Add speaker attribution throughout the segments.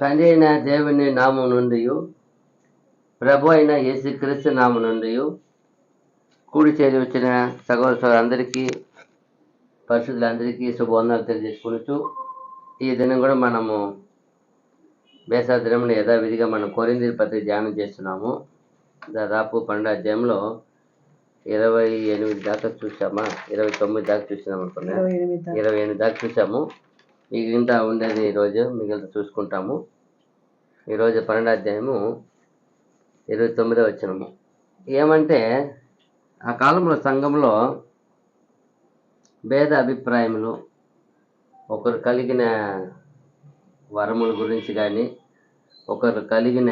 Speaker 1: తండ్రి అయిన దేవుని నామం నుండి ప్రభు అయిన యేసుక్రీస్తు నామం నుండి కూడి చేరి వచ్చిన సహోదరులందరికీ పరిశుద్ధులందరికీ శుభవందనాలు తెలియజేసుకుంటూ ఈ దినం కూడా మనము వేసవ దినమున యథావిధిగా మనం కొరింథీ పత్రిక ధ్యానం చేస్తున్నాము. దాదాపు 12వ అధ్యాయంలో 28 దాకా చూసామా, 29 దాకా చూసినాం అనుకున్నా, 28 దాకా చూసాము. మిగతా ఉండేది ఈరోజు మిగిలిన చూసుకుంటాము. ఈరోజు 12వ అధ్యాయము 29వ వచనము ఏమంటే, ఆ కాలంలో సంఘంలో భేద అభిప్రాయములు, ఒకరు కలిగిన వరముల గురించి కానీ, ఒకరు కలిగిన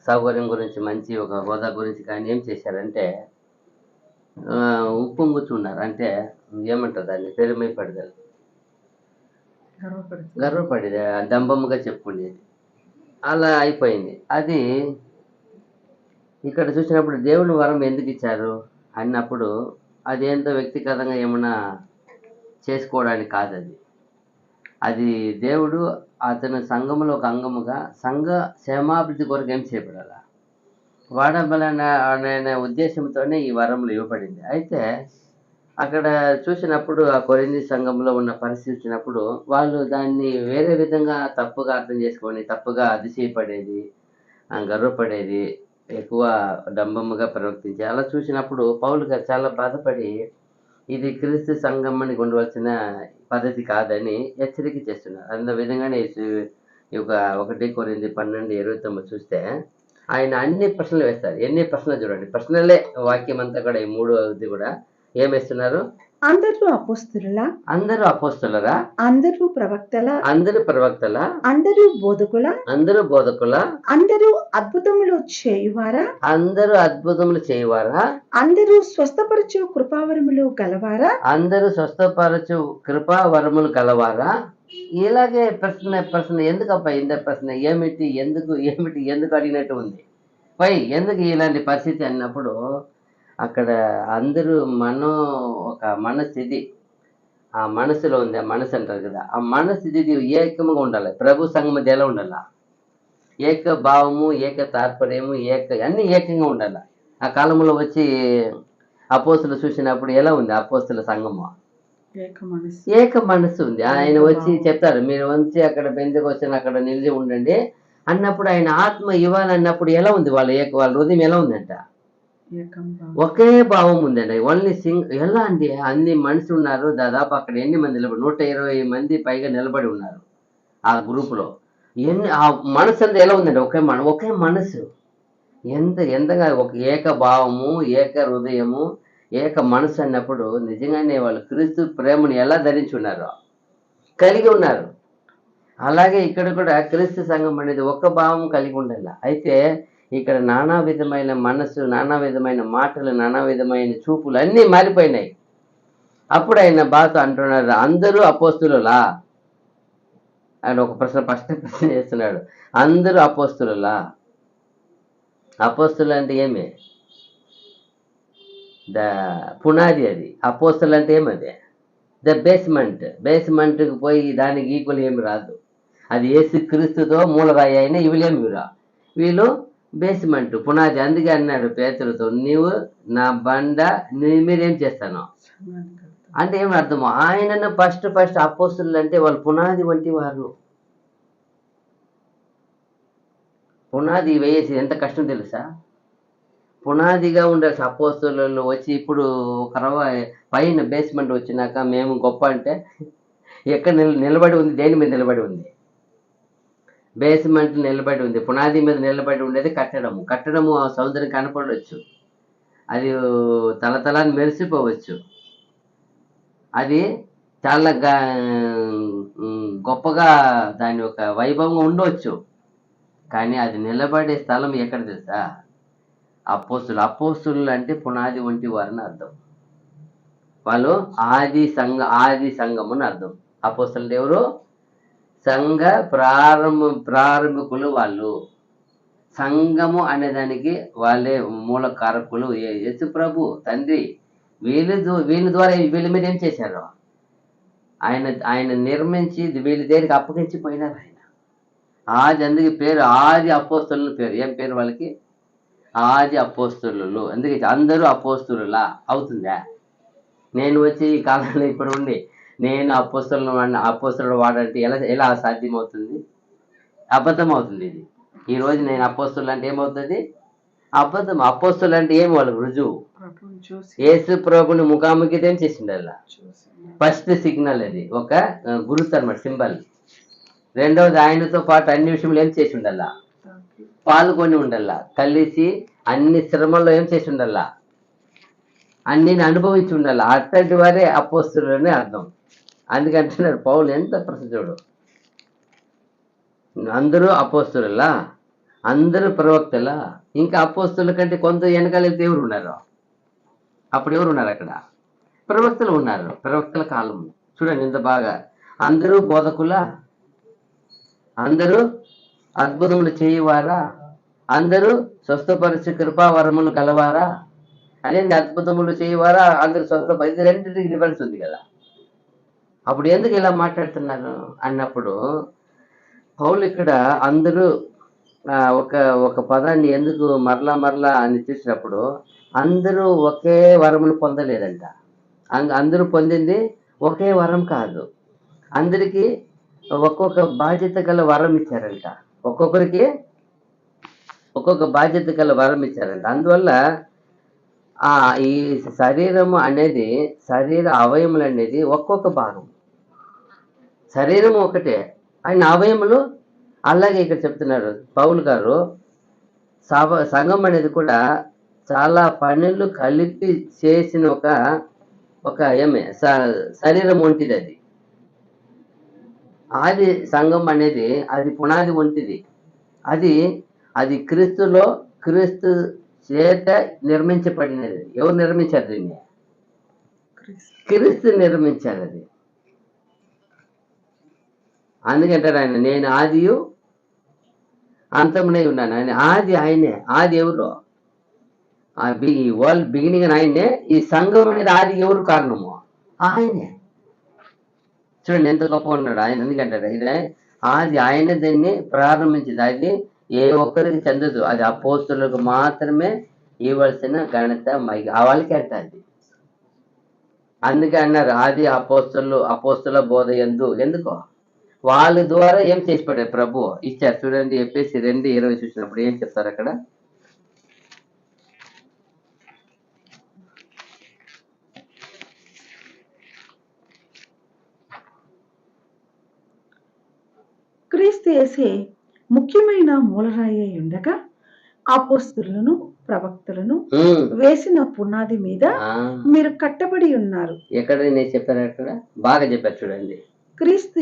Speaker 1: సౌకర్యం గురించి, మంచి ఒక హోదా గురించి కానీ ఏం చేశారంటే ఉప్పొంగుతున్నారు. అంటే ఏమంటారు దాన్ని, పెరిమై పడగలరు, గర్వపడిదే డంబముగా చెప్పుకునేది అలా అయిపోయింది. అది ఇక్కడ చూసినప్పుడు దేవుని వరం ఎందుకు ఇచ్చారు అన్నప్పుడు అదేంతో వ్యక్తిగతంగా ఏమన్నా చేసుకోవడానికి కాదు. అది దేవుడు అతని సంఘంలో ఒక అంగముగా సంఘ క్షేమాభివృద్ధి కొరకు ఏం చేయబడాల, వాడబలనే ఉద్దేశంతోనే ఈ వరములు ఇవ్వబడింది. అయితే అక్కడ చూసినప్పుడు ఆ కొరింథీ సంఘంలో ఉన్న పరిస్థితి వచ్చినప్పుడు వాళ్ళు దాన్ని వేరే విధంగా తప్పుగా అర్థం చేసుకొని తప్పుగా అతిశయపడేది, గర్వపడేది, ఎక్కువ డంబముగా ప్రవర్తించి అలా చూసినప్పుడు పౌలు గారు చాలా బాధపడి ఇది క్రీస్తు సంఘం అని ఉండవలసిన పద్ధతి కాదని హెచ్చరిక చేస్తున్నారు. అందు విధంగానే ఈ యొక్క 1 కొరింథీ 12:29 చూస్తే ఆయన అన్ని ప్రశ్నలు వేస్తారు. ఎన్ని ప్రశ్నలు చూడండి, ప్రశ్నలే వాక్యం అంతా కూడా. ఈ 3వది కూడా ఏమేస్తున్నారు,
Speaker 2: అందరూ అపోస్తలులా,
Speaker 1: అందరూ అపోస్తలులా,
Speaker 2: అందరూ ప్రవక్తల,
Speaker 1: అందరూ ప్రవక్తల,
Speaker 2: అందరూ బోధకుల,
Speaker 1: అందరూ బోధకుల,
Speaker 2: అందరూ అద్భుతములు చేయువారా,
Speaker 1: అందరూ అద్భుతములు చేయవారా,
Speaker 2: అందరూ స్వస్థపరచు కృపావరములు గలవారా,
Speaker 1: అందరూ స్వస్థపరచు కృపావరములు గలవారా. ఇలాగే ప్రశ్న ఎందుకప్ప ఇంత ప్రశ్న ఏమిటి, ఎందుకు అడిగినట్టు ఉంది. ఎందుకు ఇలాంటి పరిస్థితి అన్నప్పుడు అక్కడ అందరూ ఒక మనస్థితి ఆ మనసులో ఉంది. ఆ మనసు అంటారు కదా, ఆ మనస్థితి ఏకంగా ఉండాలి. ప్రభు సంఘం మధ్య ఎలా ఉండాల, ఏక భావము, ఏక తాత్పర్యము, అన్ని ఏకంగా ఉండాలి. ఆ కాలంలో వచ్చి అపోస్తులు చూసినప్పుడు ఎలా ఉంది అపోస్తుల సంఘము, ఏక మనస్సు ఉంది. ఆయన వచ్చి చెప్తారు, మీరు వచ్చి అక్కడ పెందెకొస్తే అక్కడ నిలిచి ఉండండి అన్నప్పుడు ఆయన ఆత్మ ఇవ్వాలన్నప్పుడు ఎలా ఉంది, వాళ్ళ హృదయం ఎలా ఉందంట, ఒకే భావం ఉందండి. ఓన్లీ ఎలా అండి, అన్ని మనుషులు ఉన్నారు. దాదాపు అక్కడ ఎన్ని మంది నిలబడి 120 మంది పైగా నిలబడి ఉన్నారు ఆ గ్రూపులో. ఆ మనసు అంతా ఎలా ఉందండి, ఒకే మనసు. ఎంతగా ఒక ఏక భావము, ఏక హృదయము, ఏక మనసు అన్నప్పుడు నిజంగానే వాళ్ళు క్రీస్తు ప్రేమను ఎలా ధరించి ఉన్నారో కలిగి ఉన్నారు. అలాగే ఇక్కడ కూడా క్రీస్తు సంఘం అనేది ఒక్క భావం కలిగి ఉండాలి. అయితే ఇక్కడ నానా విధమైన మనసు, నానా విధమైన మాటలు, నానా విధమైన చూపులు అన్నీ మారిపోయినాయి. అప్పుడు ఆయన బాధతో అంటున్నారు, అందరూ అపోస్తులులా ఆయన ఒక ప్రశ్న చేస్తున్నాడు. అందరూ అపోస్తులులా. అపోస్తులు అంటే ఏమి, పునాది. అది అపోస్తులు అంటే ఏమది, బేస్మెంట్కి పోయి దానికి ఈక్వల్ ఏమి రాదు. అది యేసుక్రీస్తుతో మూలరాయి అయిన వీళ్ళు బేస్మెంట్, పునాది. అందుకే అన్నాడు పేతురుతో, నీవు నా బండ, మీరేం చేస్తాను అంటే ఏమి అర్థము, ఆయనను ఫస్ట్ అపోస్తులు అంటే వాళ్ళు పునాది వంటి వారు. పునాది వేసి ఎంత కష్టం తెలుసా. పునాదిగా ఉండాల్సిన అపోస్తులు వచ్చి ఇప్పుడు పైన బేస్మెంట్ వచ్చినాక మేము గొప్ప అంటే ఎక్కడ నిలబడి ఉంది, దేని మీద నిలబడి ఉంది, బేస్మెంట్ నిలబడి ఉంది. పునాది మీద నిలబడి ఉండేది కట్టడము సౌందర్యం కనపడవచ్చు, అది తలతలాన్ని మెరిసిపోవచ్చు, అది చాలా గొప్పగా దాని ఒక వైభవంగా ఉండవచ్చు. కానీ అది నిలబడే స్థలం ఎక్కడ తెలుసా, అపోస్తులు అంటే పునాది వంటి వారని అర్థం. వాళ్ళు ఆది సంఘము అని అర్థం. అపోస్తులు ఎవరు, సంఘ ప్రారంభికులు. వాళ్ళు సంఘము అనేదానికి వాళ్ళే మూల కారకులు. యేసు ప్రభు తండ్రి వీళ్ళ ద్వారా వీళ్ళ మీద ఏం చేశారు, ఆయన ఆయన నిర్మించి వీళ్ళ దగ్గరికి అప్పగించిపోయినారు ఆయన. ఆది, అందుకే పేరు ఆది అపోస్తలుల పేరు. ఏం పేరు వాళ్ళకి? ఆది అపోస్తలులు. అందుకే అందరూ అపోస్తలులా అవుతుందా? నేను వచ్చి ఈ కాలంలో ఇప్పుడు ఉండి నేను అపోస్తలుడు వాడంటే ఎలా ఎలా సాధ్యం అవుతుంది? అబద్ధం అవుతుంది ఇది. ఈ రోజు నేను అపోస్తలు అంటే ఏమవుతుంది? అబద్ధం. అపోస్తలు అంటే ఏం వాళ్ళకి రుజువు?
Speaker 2: ప్రభువుని చూసి
Speaker 1: యేసు ప్రభుని ముఖాముఖి ఏం చేసిండల్లా?
Speaker 2: చూసి
Speaker 1: ఫస్ట్ సిగ్నల్ అది, ఒక గుర్తు అన్నమాట, సింబల్. రెండవది ఆయనతో పాటు అన్ని విషయంలో ఏం చేసి ఉండాలా? పాల్గొని ఉండాలా, కలిసి అన్ని శ్రమల్లో ఏం చేసి ఉండాలా? అన్నిని అనుభవించి ఉండాలి. అట్టటి వారే అపోస్తులు అని అర్థం. అందుకంటున్నాడు పౌలు, ఎంత ప్రసిద్ధుడు. అందరూ అపోస్తులా, అందరూ ప్రవక్తలా. ఇంకా అపోస్తుల కంటే కొంత వెనకాల వెళ్తే ఎవరు ఉన్నారు? అప్పుడు ఎవరు ఉన్నారు అక్కడ? ప్రవక్తలు ఉన్నారు. ప్రవక్తల కాలం చూడండి ఎంత బాగా. అందరూ బోధకులా, అందరూ అద్భుతములు చేయువారా, అందరూ స్వస్థపరిచే కృపావరములు కలవారా. అదేంటి అద్భుతములు చేయవారా, అందరూ స్వస్థపరి, ఇది రెండింటికి డిఫరెన్స్ ఉంది కదా. అప్పుడు ఎందుకు ఇలా మాట్లాడుతున్నారు అన్నప్పుడు పౌలు ఇక్కడ అందరూ ఒక ఒక పదాన్ని ఎందుకు మరలా మరలా అని చూసినప్పుడు, అందరూ ఒకే వరమును పొందలేదంట. అందరూ పొందింది ఒకే వరం కాదు. అందరికీ ఒక్కొక్క బాధ్యత గల వరం ఇచ్చారంట. ఒక్కొక్కరికి ఒక్కొక్క బాధ్యత గల వరం ఇచ్చారంట. అందువల్ల ఈ శరీరము అనేది, శరీర అవయములు అనేది ఒక్కొక్క భాగం. శరీరము ఒకటే, ఆయన అవయములు అలాగే. ఇక్కడ చెప్తున్నారు పౌలు గారు, సంఘం అనేది కూడా చాలా పనులు కలిపి చేసిన ఒక శరీరం వంటిది అది. ఆది సంఘం అనేది అది పునాది వంటిది. అది క్రీస్తు చేత నిర్మించబడినది. ఎవరు నిర్మించారు దీన్ని? క్రీస్తు నిర్మించారు అది. అందుకంటారు ఆయన, నేను ఆదియు అంతమునై ఉన్నాను. ఆయన ఆది, ఆయనే ఆది. ఎవరు? వరల్డ్ బిగినింగ్ అని ఆయనే. ఈ సంఘం అనేది ఆది ఎవరు కారణము? ఆయనే. చూడండి ఎంత గొప్ప ఉన్నాడు ఆయన. ఎందుకంటారు ఇది ఆది, ఆయన దీన్ని ప్రారంభించింది. అది ఏ ఒక్కరికి చెందదు. అది అపోస్తులకు మాత్రమే ఇవ్వాల్సిన ఘనత వాళ్ళకి అంటుంది. అందుకే అన్నారు ఆది అపోస్తుల బోధ ఎందుకో వాళ్ళ ద్వారా ఏం చేసి పడారు ప్రభు ఇచ్చారు. చూడండి ఎఫెసీ 2:20 చూసినప్పుడు ఏం చెప్తారు అక్కడ?
Speaker 2: క్రీస్తు యేసే ముఖ్యమైన మూలరాయి అయి ఉండగా అపోస్తలులను ప్రవక్తలను వేసిన పునాది మీద మీరు కట్టబడి ఉన్నారు.
Speaker 1: ఎక్కడ నేను చెప్పాను అక్కడ బాగా చెప్పారు. చూడండి
Speaker 2: క్రీస్తు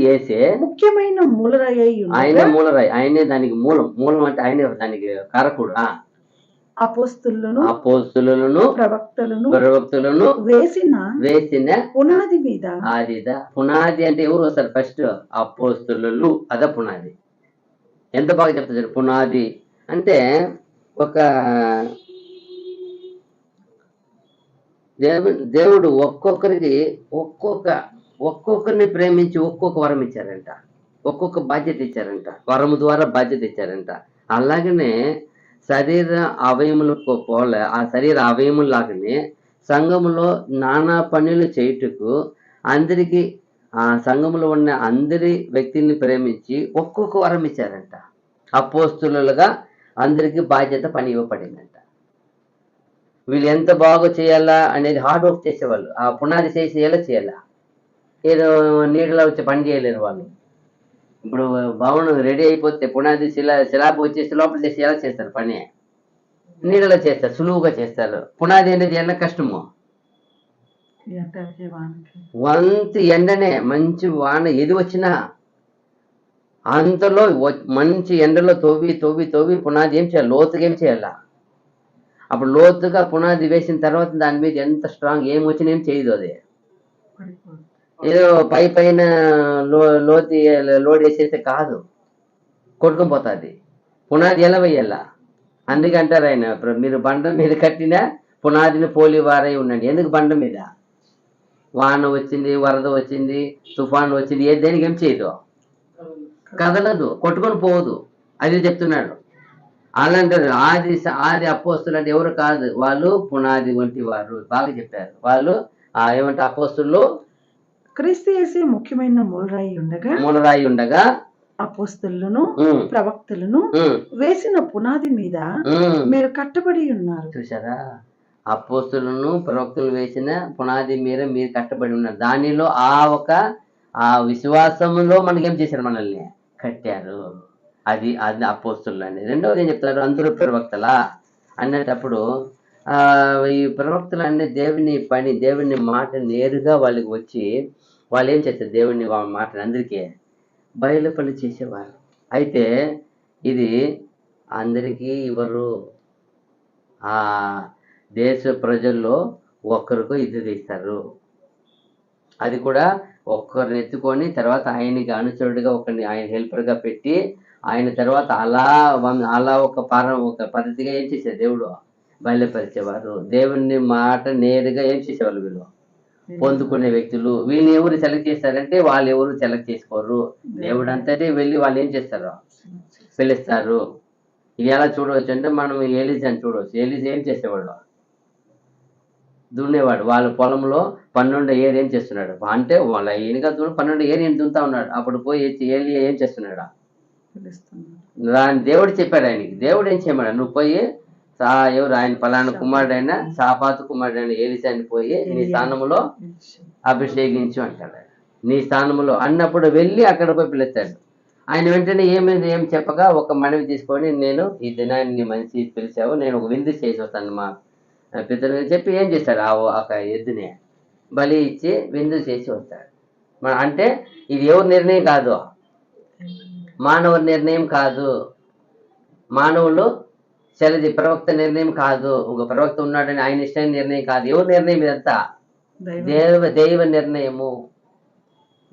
Speaker 2: యేసే ముఖ్యమైన మూలరాయి అయి ఉండగా,
Speaker 1: ఆయనే మూలరాయి, ఆయనే దానికి మూలం అంటే ఆయనే దానికి కారకుడు. అపోస్తలులను ప్రవక్తలను వేసిన
Speaker 2: పునాది మీద.
Speaker 1: పునాది అంటే ఎవరు వస్తారు? ఫస్ట్ అపోస్తలులు, అద పునాది. ఎంత బాగా చెప్తారు పునాది అంటే. ఒక దేవుడు ఒక్కొక్కరిని ప్రేమించి ఒక్కొక్క వరం ఇచ్చారంట, ఒక్కొక్క బాధ్యత ఇచ్చారంట, వరము ద్వారా బాధ్యత ఇచ్చారంట. అలాగనే శరీర అవయములకు పోలే, ఆ శరీర అవయములు లాగానే సంఘములో నానా పనులు చేయుటకు అందరికీ, ఆ సంఘములో ఉన్న అందరి వ్యక్తుల్ని ప్రేమించి ఒక్కొక్క వరం ఇచ్చారంట. అపోస్తులుగా అందరికీ బాధ్యత పని ఇవ్వబడిందంట. వీళ్ళు ఎంత బాగా చేయాలా అనేది హార్డ్ వర్క్ చేసేవాళ్ళు. ఆ పునాది చేసి ఎలా చేయాలా? ఏదో నీడలో వచ్చి పని చేయలేరు వాళ్ళు. ఇప్పుడు భవనం రెడీ అయిపోతే పునాది శిలాపు వచ్చేసి లోపల చేసి ఎలా చేస్తారు పని? నీడలో చేస్తారు, సులువుగా చేస్తారు. పునాది అనేది ఎంత కష్టము. వంతు ఎండనే, మంచి వాన ఏది వచ్చినా అంతలో మంచి ఎండలో తోవి పునాది ఏం చేయాలి? లోతుగా ఏం చేయాలా? అప్పుడు లోతుగా పునాది వేసిన తర్వాత దాని మీద ఎంత స్ట్రాంగ్ ఏం వచ్చినా ఏం చేయదు. అది ఏదో పైన లోడ్ వేసేస్తే కాదు, కొట్టుకొని పోతుంది. పునాది ఎలా వేయాలా? అందుకే అంటారు ఆయన, మీరు బండ మీద కట్టిన పునాదిని పోలి వారై ఉండండి. ఎందుకు బండ మీద? వాన వచ్చింది, వరద వచ్చింది, తుఫాను వచ్చింది, దేనికి ఏం చేయదు, కదలదు, కొట్టుకొని పోదు. అది చెప్తున్నాడు. అలాంటి ఆది అపోస్తులు అంటే ఎవరు కాదు, వాళ్ళు పునాది వంటి వారు. బాగా చెప్పారు వాళ్ళు. ఏమంటే అపోస్తులు
Speaker 2: క్రీస్తు యేసే ముఖ్యమైన
Speaker 1: మూలరాయి ఉండగా
Speaker 2: అపోస్తలును ప్రవక్తలను వేసిన పునాది మీద మీరు కట్టబడి ఉన్నారు.
Speaker 1: చూసారా, అపోస్తలును ప్రవక్తలు వేసిన పునాది మీద మీరు కట్టబడి ఉన్నారు. దానిలో ఆ విశ్వాసంలో మనకేం చేశారు, మనల్ని కట్టారు. అది అపోస్తలు అని. రెండవది ఏం చెప్తారు, అందరూ ప్రవక్తలా అనేటప్పుడు ఈ ప్రవక్తలు అనే దేవుని పని, దేవుని మాట నేరుగా వాళ్ళకి వచ్చి వాళ్ళు ఏం చేస్తారు, దేవుని మాటని అందరికీ బయలుపలి చేసేవారు. అయితే ఇది అందరికీ ఇవ్వరు. ఆ దేశ ప్రజల్లో ఒక్కరికో ఇద్దరు ఇస్తారు. అది కూడా ఒక్కరిని ఎత్తుకొని తర్వాత ఆయనకి అనుచరుడిగా ఒకరిని ఆయన హెల్పర్గా పెట్టి ఆయన తర్వాత అలా ఒక పద్ధతిగా ఏం చేశారు, దేవుడు బయలుపరిచేవారు. దేవుని మాట నేరుగా ఏం చేసేవాళ్ళు, వీళ్ళు పొందుకునే వ్యక్తులు. వీళ్ళు ఎవరు సెలెక్ట్ చేస్తారంటే వాళ్ళు ఎవరు సెలెక్ట్ చేసుకోరు. దేవుడు అంతటే వెళ్ళి వాళ్ళు ఏం చేస్తారు, పిలుస్తారు. ఎలా చూడవచ్చు అంటే మనం ఏలిజాని చూడవచ్చు. ఏలిజా ఏం చేసేవాడు, దున్నేవాడు. వాళ్ళ పొలంలో 12 ఏరు ఏం చేస్తున్నాడు అంటే వాళ్ళ ఈయనగా 12 ఏరు దున్నుతా ఉన్నాడు. అప్పుడు పోయి ఏలి ఏం చేస్తున్నాడు, దేవుడు చెప్పాడు ఆయనకి. దేవుడు ఏం చేయమన్నాడు, నువ్వు పోయి ఎవరు ఆయన పలానా కుమారుడైన సాపాతు కుమారుడైన ఏలిసాని పోయి నీ స్థానంలో అభిషేకించు అంటాడు. నీ స్థానంలో అన్నప్పుడు వెళ్ళి అక్కడ పోయి పిలుస్తాడు. ఆయన వెంటనే ఏం చెప్పగా ఒక మనవి తీసుకొని, నేను ఈ దినాన్ని మంచి పిలిచావు, నేను ఒక విందు చేసి వస్తాను మా పితృ చెప్పి ఏం చేస్తాడు, ఒక ఎద్దుని బలి ఇచ్చి విందు చేసి వస్తాడు. అంటే ఇది ఎవరి నిర్ణయం కాదు, మానవ నిర్ణయం కాదు. మానవులు ప్రవక్త నిర్ణయం కాదు. ఒక ప్రవక్త ఉన్నాడని ఆయన ఇష్టమైన నిర్ణయం కాదు. ఎవరి నిర్ణయం ఇదంతా, దైవ నిర్ణయము,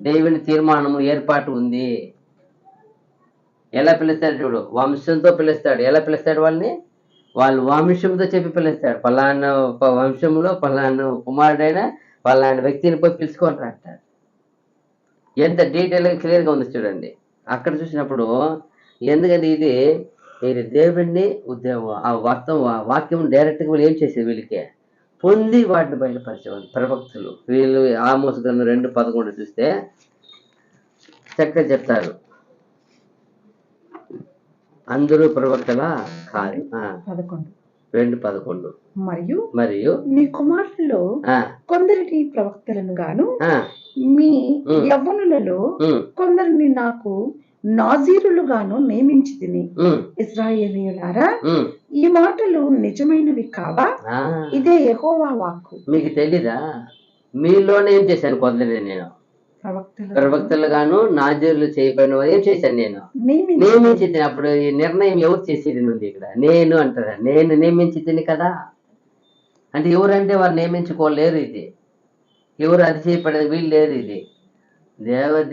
Speaker 1: దేవుని తీర్మానము, ఏర్పాటు ఉంది. ఎలా పిలుస్తాడు చూడు, వంశంతో పిలుస్తాడు. ఎలా పిలుస్తాడు వాళ్ళని, వాళ్ళు వంశంతో చెప్పి పిలుస్తాడు. పలానా వంశంలో పలానా కుమారుడైన పలానా వ్యక్తిని పోయి పిలుచుకొని అంటాడు. ఎంత డీటెయిల్గా క్లియర్గా ఉంది చూడండి. అక్కడ చూసినప్పుడు ఎందుకంటే ఇది దేవుడిని ఆ వాక్యం డైరెక్ట్గా వీళ్ళు ఏం చేసేది, వీళ్ళకి పొంది వాటిని బయలుపరిచేవాళ్ళు ప్రవక్తలు. వీళ్ళు ఆమోస్ గ్రంథం 2:11 చూస్తే చక్కగా చెప్తారు, అందరూ ప్రవక్తలా కాదు. 2:11 మరియు
Speaker 2: మీ కుమారులలో కొందరిని ప్రవక్తలను గాను మీ యవ్వనులలో కొందరిని నాకు నాజీరులుగాను నియమించితిని. ఇశ్రాయేలీయులారా, ఈ మాటలు నిజమైనవి కావా? ఇదే యెహోవా వాక్కు.
Speaker 1: మీకు తెలీదా, మీలోనే ఏం చేశాను, కొందరిని నేను ప్రవక్తలు గాను నాజీరులు చేయబడిన ఏం చేశాను, నేను నియమించింది. అప్పుడు ఈ నిర్ణయం ఎవరు చేసేది ఉంది ఇక్కడ, నేను అంటారా, నేను నియమించింది కదా. అంటే ఎవరంటే వారు నియమించుకోలేరు. ఇది ఎవరు అతిశయపడేది వీళ్ళు లేరు. ఇది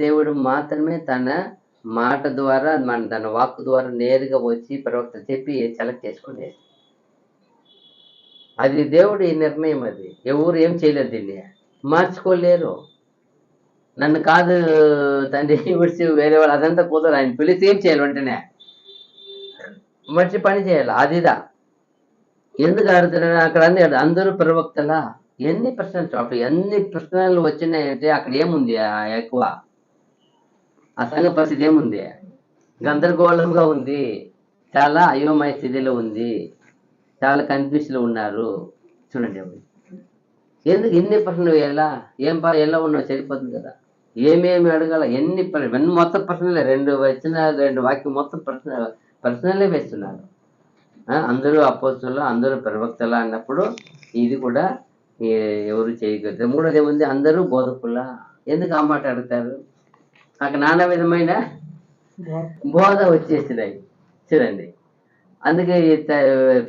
Speaker 1: దేవుడు మాత్రమే తన మాట ద్వారా తన వాక్కు ద్వారా నేరుగా వచ్చి ప్రవక్త చెప్పి సెలెక్ట్ చేసుకునేది. అది దేవుడి నిర్ణయం. అది ఎవరు ఏం చేయలేరు, దీన్ని మార్చుకోలేరు. నన్ను కాదు తండ్రి విడిచి వేరే వాళ్ళు అదంతా కుదరదు. ఆయన పిలిచి ఏం చేయాలి, వెంటనే మంచి పని చేయాలి. అదిదా ఎందుకు అడుగుతున్నాడు అక్కడ అందరూ ప్రవక్తలా. ఎన్ని ప్రశ్నలు, అప్పుడు ఎన్ని ప్రశ్నలు వచ్చినాయంటే అక్కడ ఏముంది, ఎక్కువ ఆ సంఘ పరిస్థితి ఏముంది, గందరగోళంగా ఉంది, చాలా అయోమయ స్థితిలో ఉంది, చాలా కన్ఫ్యూజ్లో ఉన్నారు. చూడండి ఎందుకు ఇన్ని ప్రశ్నలు, ఎలా ఉన్నావు సరిపోతుంది కదా, ఏమేమి అడగాల, ఎన్ని మొత్తం ప్రశ్నలే. 2 వాక్యం మొత్తం ప్రశ్నలే వేస్తున్నారు. అందరూ అపోస్తలులు, అందరూ ప్రవక్తలా అన్నప్పుడు ఇది కూడా ఎవరు చేయగలరు. మూడోది ఏముంది, అందరూ బోధకులా. ఎందుకు ఆ మాట అడుగుతారు, అక్కడ నానా విధమైన బోధ వచ్చేసినాయి. చూడండి, అందుకే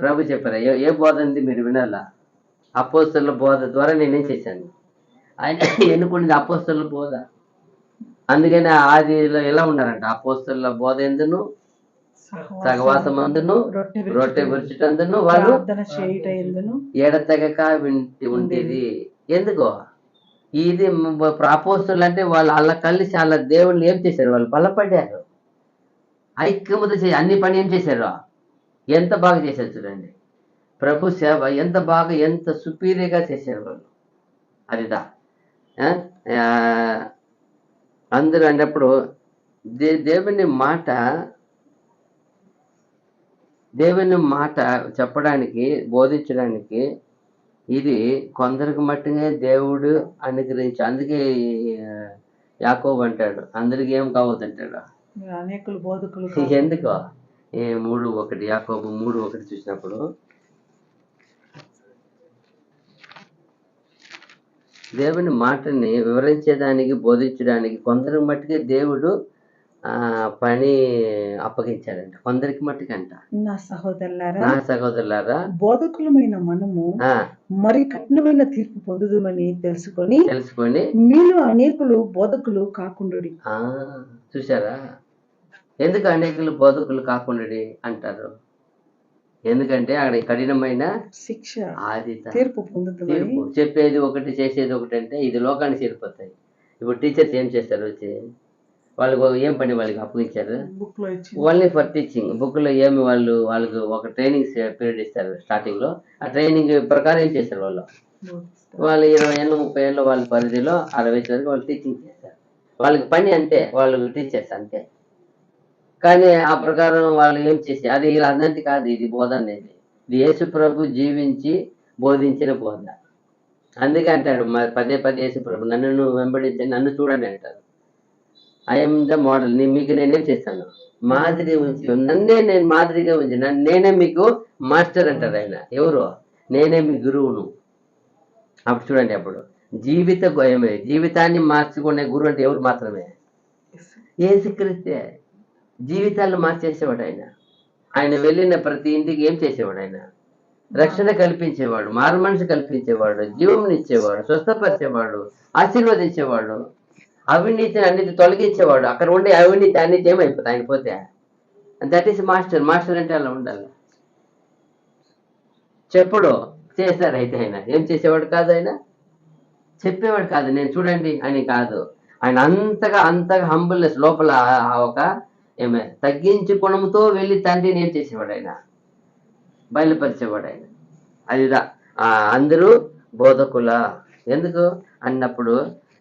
Speaker 1: ప్రభు చెప్పారు, ఏ బోధ ఉంది మీరు వినాలా, అపోస్తలుల బోధ ద్వారా నేనేం చేశాను, ఆయన ఎన్నుకునేది అపోస్తలుల బోధ. అందుకని ఆదిలో ఎలా ఉన్నారంట, అపోస్తలుల బోధ ఎందును, సహవాసం అందును, రొట్టె విరుచుటందును వాళ్ళు ఎడతెగక వింటి ఉండేది. ఎందుకో ఇది అపోస్తులు అంటే వాళ్ళ కలిసి వాళ్ళ దేవుళ్ళు ఏం చేశారు, వాళ్ళు బలపడ్డారు, ఐక్యమత అన్ని పని ఏం చేశారు, ఎంత బాగా చేశారు చూడండి. ప్రభు సేవ ఎంత బాగా, ఎంత సుపీరియర్గా చేశారు వాళ్ళు. అదిదా ఆ? ఆ, అందరూ అన్నప్పుడు దేవుని మాట చెప్పడానికి, బోధించడానికి ఇది కొందరికి మట్టుగా దేవుడు అనుగ్రహించి. అందుకే యాకోబు అంటాడు, అందరికి ఏం కావద్దు అంటాడు,
Speaker 2: అనేకులు బోధకులు
Speaker 1: ఎందుకో 3:1 యాకోబు 3:1 చూసినప్పుడు దేవుని మాటని వివరించేదానికి, బోధించడానికి కొందరి మట్టుకే దేవుడు పని అప్పగించాడంట, కొందరికి మట్టుకంట.
Speaker 2: నా సహోదరులారా, బోధకులమైన మనము మరి కఠినమైన తీర్పు పొందుదుమని తెలుసుకొని మీలో అనేకులు బోధకులు కాకుండుడి.
Speaker 1: చూసారా, ఎందుకు అనేకులు బోధకులు కాకుండుడి అంటారు? ఎందుకంటే అక్కడ కఠినమైన
Speaker 2: శిక్ష,
Speaker 1: అది
Speaker 2: తీర్పు పొందుతుంది.
Speaker 1: చెప్పేది ఒకటి, చేసేది ఒకటి అంటే ఇది లోకానికి చేరిపోతాయి. ఇప్పుడు టీచర్స్ ఏం చేస్తారు, వచ్చి వాళ్ళకు ఏం పని వాళ్ళకి అప్పగించారు, ఓన్లీ ఫర్ టీచింగ్. బుక్లో ఏమి వాళ్ళకు ఒక ట్రైనింగ్ పీరియడ్ ఇస్తారు స్టార్టింగ్లో. ఆ ట్రైనింగ్ ప్రకారం ఏం చేస్తారు వాళ్ళు 20 ఏళ్ళు 30 ఏళ్ళు వాళ్ళ పరిధిలో 60 వరకు వాళ్ళు టీచింగ్ చేస్తారు. వాళ్ళకి పని అంతే, వాళ్ళు టీచర్స్ అంతే. కానీ ఆ ప్రకారం వాళ్ళు ఏం చేసి, అది అన్నది కాదు ఇది బోధ అనేది. ఇది యేసు ప్రభు జీవించి బోధించిన బోధ. అందుకే అంటాడు పదే యేసు ప్రభు, నన్ను నువ్వు వెంబడించి నన్ను చూడండి అంటారు. ఐఎమ్ ద మోడల్, మీకు నేనేం చేస్తాను, మాదిరి ఉంచి, నేను మాదిరిగా ఉంచి, నేనే మీకు మాస్టర్ అంటారు ఆయన. ఎవరు? నేనే మీ గురువును. అప్పుడు చూడండి, అప్పుడు జీవితాన్ని మార్చుకునే గురువు అంటే ఎవరు మాత్రమే? యేసుక్రీస్తే. జీవితాలను మార్చేసేవాడు ఆయన. ఆయన వెళ్ళిన ప్రతి ఇంటికి ఏం చేసేవాడు? ఆయన రక్షణ కల్పించేవాడు, మారు మనసు కల్పించేవాడు, జీవమునిచ్చేవాడు, స్వస్థపరిచేవాడు, ఆశీర్వదించేవాడు, అవినీతిని అన్నిటి తొలగించేవాడు. అక్కడ ఉండే అవినీతి అన్నిటి ఏమైపోతుంది ఆయన పోతే. That is master. మాస్టర్ అంటే అలా ఉండాలి. చెప్పుడు చేశారు. అయితే ఆయన ఏం చేసేవాడు కాదు, ఆయన చెప్పేవాడు కాదు, నేను చూడండి అని కాదు. ఆయన అంతగా హంబుల్నెస్ లోపల ఒక తగ్గించుకోవడంతో వెళ్ళి తండ్రిని ఏం చేసేవాడు, ఆయన బయలుపరిచేవాడు ఆయన. అదిదా అందరూ బోధకుల. ఎందుకు అన్నప్పుడు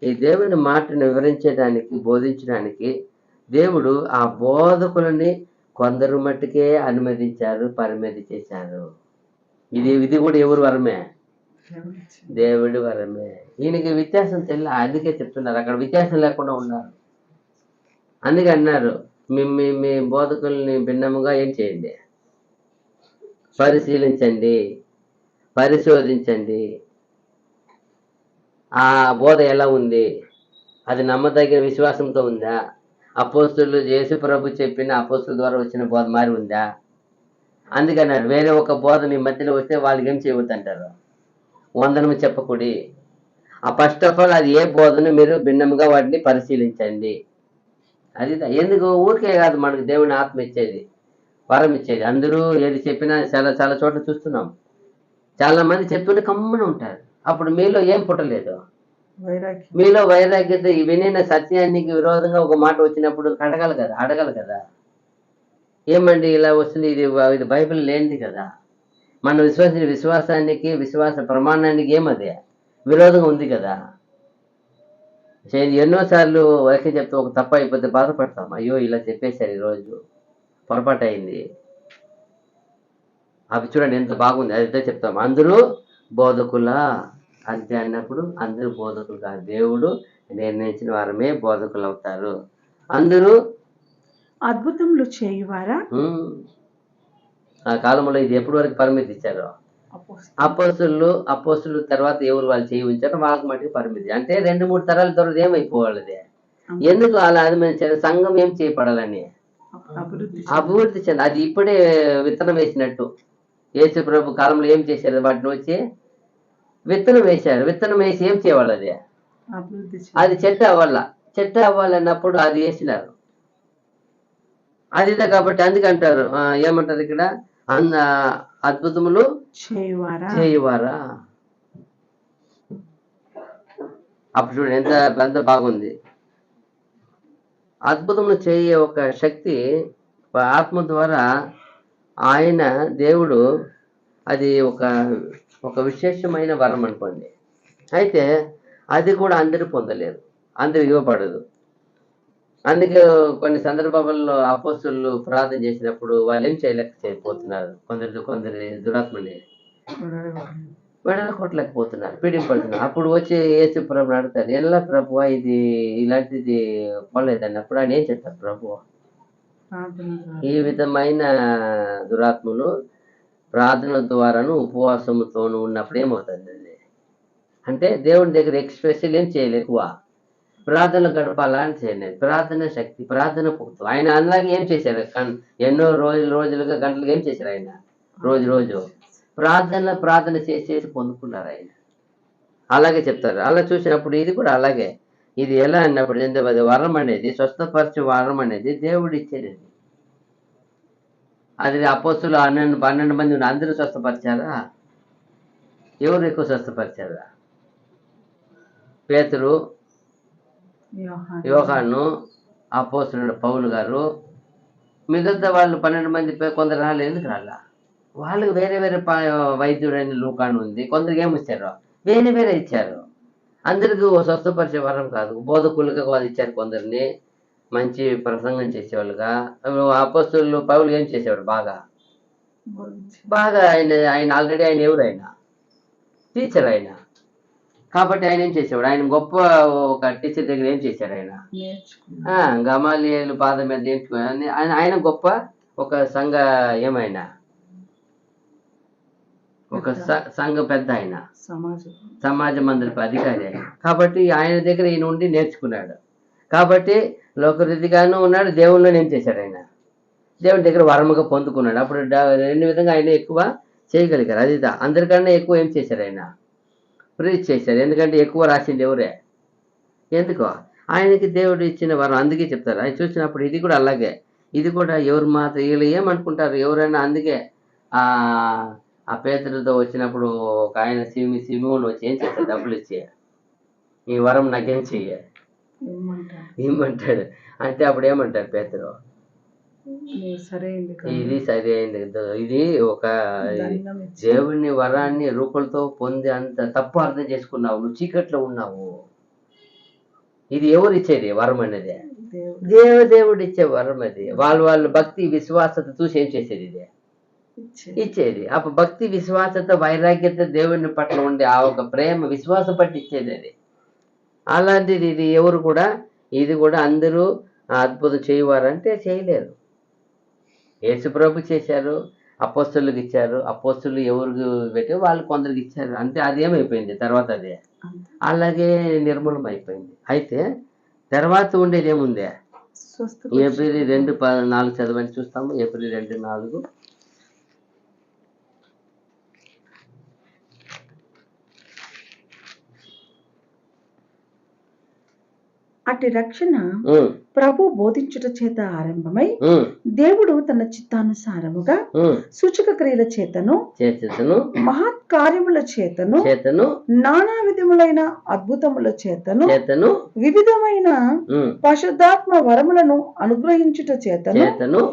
Speaker 1: ఈ దేవుని మాటను వివరించడానికి, బోధించడానికి దేవుడు ఆ బోధకులని కొందరు మట్టుకే అనుమతించారు, పరిమితి చేశారు. ఇది కూడా ఎవరు వరమే? దేవుడి వరమే. ఈయనకి వ్యత్యాసం తెలియదు, అందుకే చెప్తున్నారు. అక్కడ వ్యత్యాసం లేకుండా ఉన్నారు. అందుకే అన్నారు, మీ బోధకుల్ని భిన్నముగా ఏం చేయండి, పరిశీలించండి, పరిశోధించండి. ఆ బోధ ఎలా ఉంది, అది నమ్మదగిన విశ్వాసంతో ఉందా, అపోస్తులు యేసు ప్రభు చెప్పిన అపోస్తుల ద్వారా వచ్చిన బోధ మారి ఉందా? అందుకన్నారు, వేరే ఒక బోధ మీ మధ్యలో వస్తే వాళ్ళకి ఏం చేయవద్దంటారు, వందనము చెప్పకూడి. ఫస్ట్ ఆఫ్ ఆల్ అది ఏ బోధను మీరు భిన్నముగా వాటిని పరిశీలించండి. అది ఎందుకు ఊరికే కాదు మనకు దేవుని ఆత్మ ఇచ్చేది, వరం ఇచ్చేది. అందరూ ఏది చెప్పినా చాలా చోట్ల చూస్తున్నాం, చాలా మంది చెప్తుంటే కమ్మున ఉంటారు. అప్పుడు మీలో ఏం పుట్టలేదు, మీలో వైరాగ్యత. వినిన సత్యానికి విరోధంగా ఒక మాట వచ్చినప్పుడు అడగాలి కదా, ఏమండి ఇలా వస్తుంది, ఇది బైబిల్ లేనిది కదా, మన విశ్వాసానికి విశ్వాస ప్రమాణానికి ఏమదే విరోధంగా ఉంది కదా. ఎన్నోసార్లు వాక్యం చెప్తే ఒక తప్పు అయిపోతే బాధపడతాం, అయ్యో ఇలా చెప్పేశారు, ఈరోజు పొరపాటు అయింది. అవి చూడండి ఎంత బాగుంది. అదే చెప్తాం, అందరూ బోధకులా అంతే అన్నప్పుడు అందరూ బోధకులు కాదు, దేవుడు నిర్ణయించిన వారమే బోధకులు అవుతారు. అందరూ
Speaker 2: అద్భుతములు చేయువారా.
Speaker 1: ఆ కాలంలో ఇది ఎప్పటి వరకు పరిమితి ఇచ్చారు? అపోస్తులు తర్వాత ఎవరు వాళ్ళు చేయి ఉంచారో వాళ్ళకి మటుకు పరిమితి. అంటే 2-3 తరాల తర్వాత ఏమైపోవాలది. ఎందుకు అలా అది సంఘం ఏం చేయబడాలని అభివృద్ధి చెంది, అది ఇప్పుడే విత్తనం వేసినట్టు. యేసు ప్రభు కాలంలో ఏం చేశారు, వాటిని వచ్చి విత్తనం వేశారు. విత్తనం వేసి ఏం చేయాలి, అది చెట్టు అవ్వాలన్నప్పుడు అది వేసినారు. అదిదే కాబట్టి అందుకంటారు, ఏమంటారు ఇక్కడ, అద్భుతములు చేయువారా. అప్పుడు చూడండి ఎంత బాగుంది. అద్భుతములు చేయే ఒక శక్తి ఆత్మ ద్వారా ఆయన దేవుడు, అది ఒక విశేషమైన వరం అనుకోండి. అయితే అది కూడా అందరూ పొందలేరు, అందరు ఇవ్వబడదు. అందుకే కొన్ని సందర్భాల్లో అపోస్తులు ప్రార్థన చేసినప్పుడు వాళ్ళు ఏం చేయలేకపోతున్నారు. కొందరి దురాత్మని కొట్టలేకపోతున్నారు, పీడింపడుతున్నారు. అప్పుడు వచ్చి యేసు ప్రభుని అడుగుతారు, ఎలా ప్రభువా ఇది ఇలాంటిది పోలేదని. అప్పుడు ఆయన ఏం చెప్తారు, ప్రభు ఈ విధమైన దురాత్మలు ప్రార్థన ద్వారాను ఉపవాసముతోను ఉన్నప్పుడు ఏమవుతుంది అది అంటే దేవుని దగ్గర ఎక్స్ప్రెషన్ ఏం చేయలేదు, ఎక్కువ ప్రార్థన గడపాలా అని చేయలేదు. ప్రార్థన శక్తి, ప్రార్థన పుక్తు. ఆయన అలాగే ఏం చేశారు, ఎన్నో రోజులుగా గంటలుగా ఏం చేశారు ఆయన, రోజు ప్రార్థన చేసి పొందుకున్నారు ఆయన. అలాగే చెప్తారు. అలా చూసినప్పుడు ఇది కూడా అలాగే. ఇది ఎలా అన్నప్పుడు అది వరం అనేది, స్వస్థపరచే వరం అనేది దేవుడు ఇచ్చేది. అది అపోస్తులు 12 మంది అందరూ స్వస్థపరిచారా? ఎవరు ఎక్కువ స్వస్థపరిచారా? పేతురు, యోహాను, అపోస్తులుడు పౌలు గారు. మిగతా వాళ్ళు 12 మంది కొందరు రాలేదు. ఎందుకు రాలా? వాళ్ళకి వేరే వైద్యుడైన లూకాను ఉంది. కొందరికి ఏమి ఇచ్చారు, వేరే ఇచ్చారు. అందరికీ స్వస్థపరిచే వరం కాదు. బోధకులుగా వాళ్ళు ఇచ్చారు కొందరిని, మంచి ప్రసంగం చేసేవాళ్ళుగా. అపోస్తులు పౌలు ఏం చేసేవాడు, బాగా ఆయన ఆల్రెడీ ఆయన ఎవరు, ఆయన టీచర్ ఆయన. కాబట్టి ఆయన ఏం చేసేవాడు, ఆయన గొప్ప ఒక టీచర్ దగ్గర ఏం చేశాడు ఆయన, గమాలియేలు పాదం మీద నేర్చుకుని ఆయన గొప్ప ఒక సంఘ ఏమైనా ఒక సంఘ పెద్ద ఆయన, సమాజ మందిరపు అధికారి ఆయన. కాబట్టి ఆయన దగ్గర ఈయన ఉండి నేర్చుకున్నాడు. కాబట్టి లోకరీతిగాను ఉన్నాడు, దేవుళ్ళని ఏం చేశాడు ఆయన, దేవుని దగ్గర వరముగా పొందుకున్నాడు. అప్పుడు రెండు విధంగా ఆయన ఎక్కువ చేయగలిగారు. అది అందరికన్నా ఎక్కువ ఏం చేశారు, ఆయన ప్రీచ్ చేశారు. ఎందుకంటే ఎక్కువ రాసింది ఎవరే, ఎందుకో ఆయనకి దేవుడు ఇచ్చిన వరం. అందుకే చెప్తారు, ఆయన చూసినప్పుడు ఇది కూడా అలాగే. ఇది కూడా ఎవరు మాత్రం వీళ్ళు ఏమనుకుంటారు, ఎవరైనా. అందుకే ఆ పేతులతో వచ్చినప్పుడు ఒక ఆయన సిమోను వచ్చి ఏం చేస్తాడు, డబ్బులు ఇచ్చి ఈ వరం నాకేం చెయ్య ఏమంటాడు అంటే, అప్పుడు ఏమంటాడు పేతురు, ఇది సరైంది, ఇది ఒక దేవుని వరాన్ని రూపంతో పొంది అంత తప్పు అర్థం చేసుకున్నావు, నువ్వు చీకట్లో ఉన్నావు. ఇది ఎవరు ఇచ్చేది వరం అనేది, దేవుడు ఇచ్చే వరం అది. వాళ్ళు భక్తి విశ్వాసత చూసి ఏం చేసేది, ఇది ఇచ్చేది. అప్పుడు భక్తి విశ్వాసత వైరాగ్యత దేవుని పట్ల ఉండే ఆ ఒక ప్రేమ విశ్వాసం పట్టి ఇచ్చేది అది. అలాంటిది ఇది ఎవరు కూడా, ఇది కూడా అందరూ అద్భుతం చేయవారంటే చేయలేరు. యేసుప్రభు చేశారు, అపోస్తులకు ఇచ్చారు. అపోస్తులు ఎవరికి పెట్టి వాళ్ళు కొందరికి ఇచ్చారు. అంటే అదేమైపోయింది తర్వాత, అదే అలాగే నిర్మూలం అయిపోయింది. అయితే తర్వాత ఉండేది ఏముంది, ఏప్రిల్ 2:4 చదవని చూస్తాము. ఏప్రిల్ 2:4.
Speaker 2: అట్టి రక్షణ ప్రభు బోధించుట చేత ఆరంభమై దేవుడు తన చిత్తానుసారముగా సూచక క్రియల చేతను మహత్ కార్యముల చేతను నానా విధములైన అద్భుతముల చేతను వివిధమైన పరిశుద్ధాత్మ వరములను అనుగ్రహించుట చేతను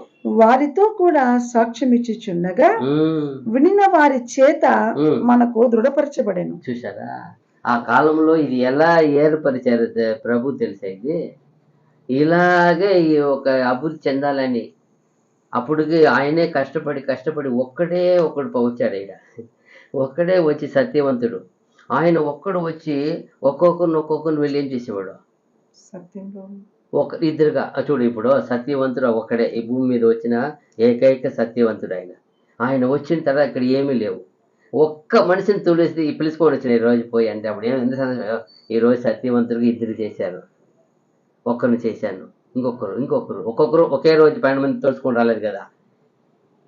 Speaker 2: వారితో కూడా సాక్ష్యమిచ్చుచుండగా వినిన వారి చేత మనకు దృఢపరచబడెను.
Speaker 1: చూసారా ఆ కాలంలో ఇది ఎలా ఏర్పరిచారు ప్రభు తెలిసేది. ఇలాగే ఈ ఒక అభివృద్ధి చెందాలని అప్పటికి ఆయనే కష్టపడి ఒక్కడే వచ్చాడు. ఆయన ఒక్కడే వచ్చి సత్యవంతుడు. ఆయన ఒక్కడు వచ్చి ఒక్కొక్కరిని వెళ్ళి ఏం చేసేవాడు, ఇద్దరుగా చూడు. ఇప్పుడు సత్యవంతుడు ఒక్కడే ఈ భూమి మీద వచ్చిన ఏకైక సత్యవంతుడు ఆయన. ఆయన వచ్చిన తర్వాత ఇక్కడ ఏమీ లేవు. ఒక్క మనిషిని తుడిసి పిలుచుకొని వచ్చిన ఈ రోజు పోయి అంటే, అప్పుడు ఈ రోజు సత్యవంతుడికి ఇద్దరు చేశారు. ఒక్కరిని చేశాను, ఒక్కొక్కరు ఒకే రోజు 12 మంది తోడుచుకొని రాలేదు కదా.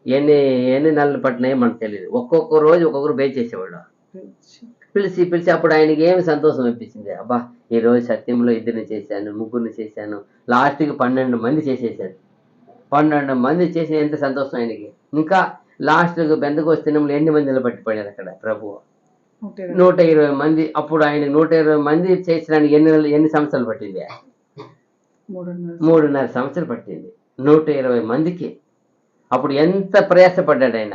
Speaker 1: ఎన్ని నెలలు పట్టినాయో మనకు తెలియదు. ఒక్కొక్క రోజు ఒక్కొక్కరు బే చేసేవాడు. పిలిచి అప్పుడు ఆయనకి ఏమి సంతోషం అనిపించింది, అబ్బా ఈ రోజు సత్యంలో 2 చేశాను, 3 చేశాను, లాస్ట్కి 12 మంది చేసేసాడు. 12 మంది చేసిన ఎంత సంతోషం ఆయనకి. ఇంకా లాస్ట్కి బెందకు వస్తున్నప్పుడు ఎన్ని మంది నిలబట్టిపోయారు అక్కడ ప్రభువు. 120 మంది. అప్పుడు ఆయన 120 మంది చేసడానికి ఎన్ని సంవత్సరాలు పట్టింది? 3.5 సంవత్సరాలు పట్టింది 120 మందికి. అప్పుడు ఎంత ప్రయాసపడ్డాడు ఆయన,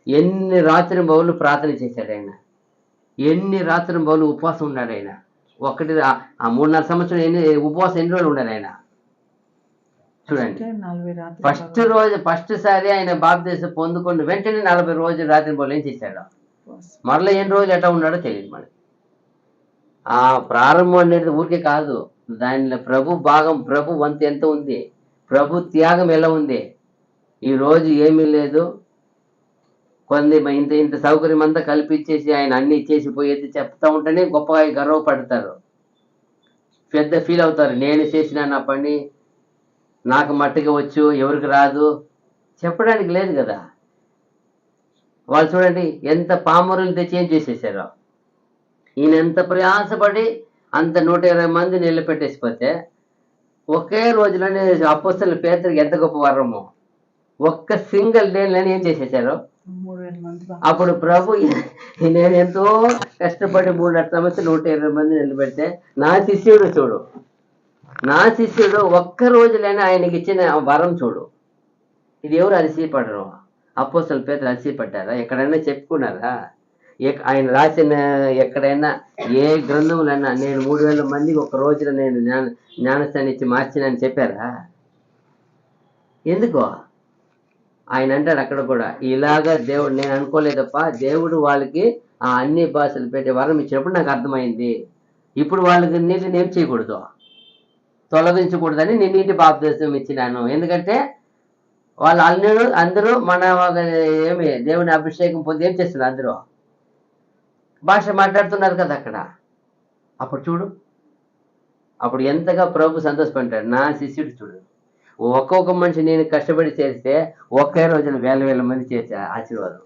Speaker 1: ఎన్ని రాత్రి బౌలు ప్రార్థన చేశాడు ఆయన, ఎన్ని రాత్రి బౌలు ఉపవాసం ఉన్నాడు ఆయన. ఒకటి ఆ 3.5 సంవత్సరం ఉపవాసం ఎన్ని రోజులు ఉన్నాడు ఆయన చూడండి. ఫస్ట్ సారి ఆయన బాప్తిసం పొందుకొని వెంటనే 40 రోజులు రాత్రి బౌలు ఏం చేశాడు, మరలా ఎన్ని రోజులు ఎట్లా ఉన్నాడో తెలియదు మనకి. ఆ ప్రారంభం అనేది ఊరికే కాదు, దానిలో ప్రభు వంతు ఎంత ఉంది, ప్రభు త్యాగం ఎలా ఉంది. ఈ రోజు ఏమీ లేదు, కొన్ని ఇంత సౌకర్యం అంతా కల్పించేసి ఆయన అన్ని ఇచ్చేసి పోయేది చెప్తా ఉంటేనే గొప్పగా గర్వపడతారు, పెద్ద ఫీల్ అవుతారు. నేను చేసిన నా పని నాకు మట్టిగా వచ్చు, ఎవరికి రాదు చెప్పడానికి లేదు కదా. వాళ్ళు చూడండి ఎంత పామరులు తెచ్చి ఏం చేసేసారో. ఈయన ఎంత ప్రయాసపడి అంత 120 మంది నిలబెట్టేసిపోతే ఒకే రోజులోనే అపోస్తలుల పేతురుకి ఎంత గొప్ప వరము, ఒక్క సింగిల్ డేలోనే ఏం చేసేసారు. అప్పుడు ప్రభు నేను ఎంతో కష్టపడి 3.5 సంవత్సరాలు 120 మంది నిలబెడితే నా శిష్యుడు ఒక్క రోజులోనే ఆయనకి ఇచ్చిన వరం చూడు. ఇది ఎవరు అలసిపడరు? అపోస్తలుల పేతురు అలసిపడ్డారా? ఎక్కడైనా చెప్పుకున్నారా? ఆయన రాసిన ఎక్కడైనా ఏ గ్రంథంలోనా నేను 3,000 మందికి ఒక రోజులో నేను జ్ఞానస్థానం ఇచ్చి మార్చినని చెప్పారా? ఎందుకో ఆయన అంటాడు అక్కడ కూడా, ఇలాగా దేవుడు నేను అనుకోలేదప్ప, దేవుడు వాళ్ళకి ఆ అన్ని భాషలు పెట్టే వరం ఇచ్చినప్పుడు నాకు అర్థమైంది. ఇప్పుడు వాళ్ళకి నీటిని ఏం చేయకూడదు, తొలగించకూడదని నేను నీటి బాప్తిసం ఇచ్చినాను. ఎందుకంటే వాళ్ళు అందరూ మన ఏమి దేవుని అభిషేకం పొంది ఏం చేస్తున్నారు, అందరూ భాష మాట్లాడుతున్నారు కదా అక్కడ. అప్పుడు చూడు, అప్పుడు ఎంతగా ప్రభు సంతోషపడ్డాడు. నా శిష్యుడు చూడు, ఒక్కొక్క మనిషి నేను కష్టపడి చేస్తే ఒకే రోజున 1,000 మంది చేసే ఆశీర్వాదం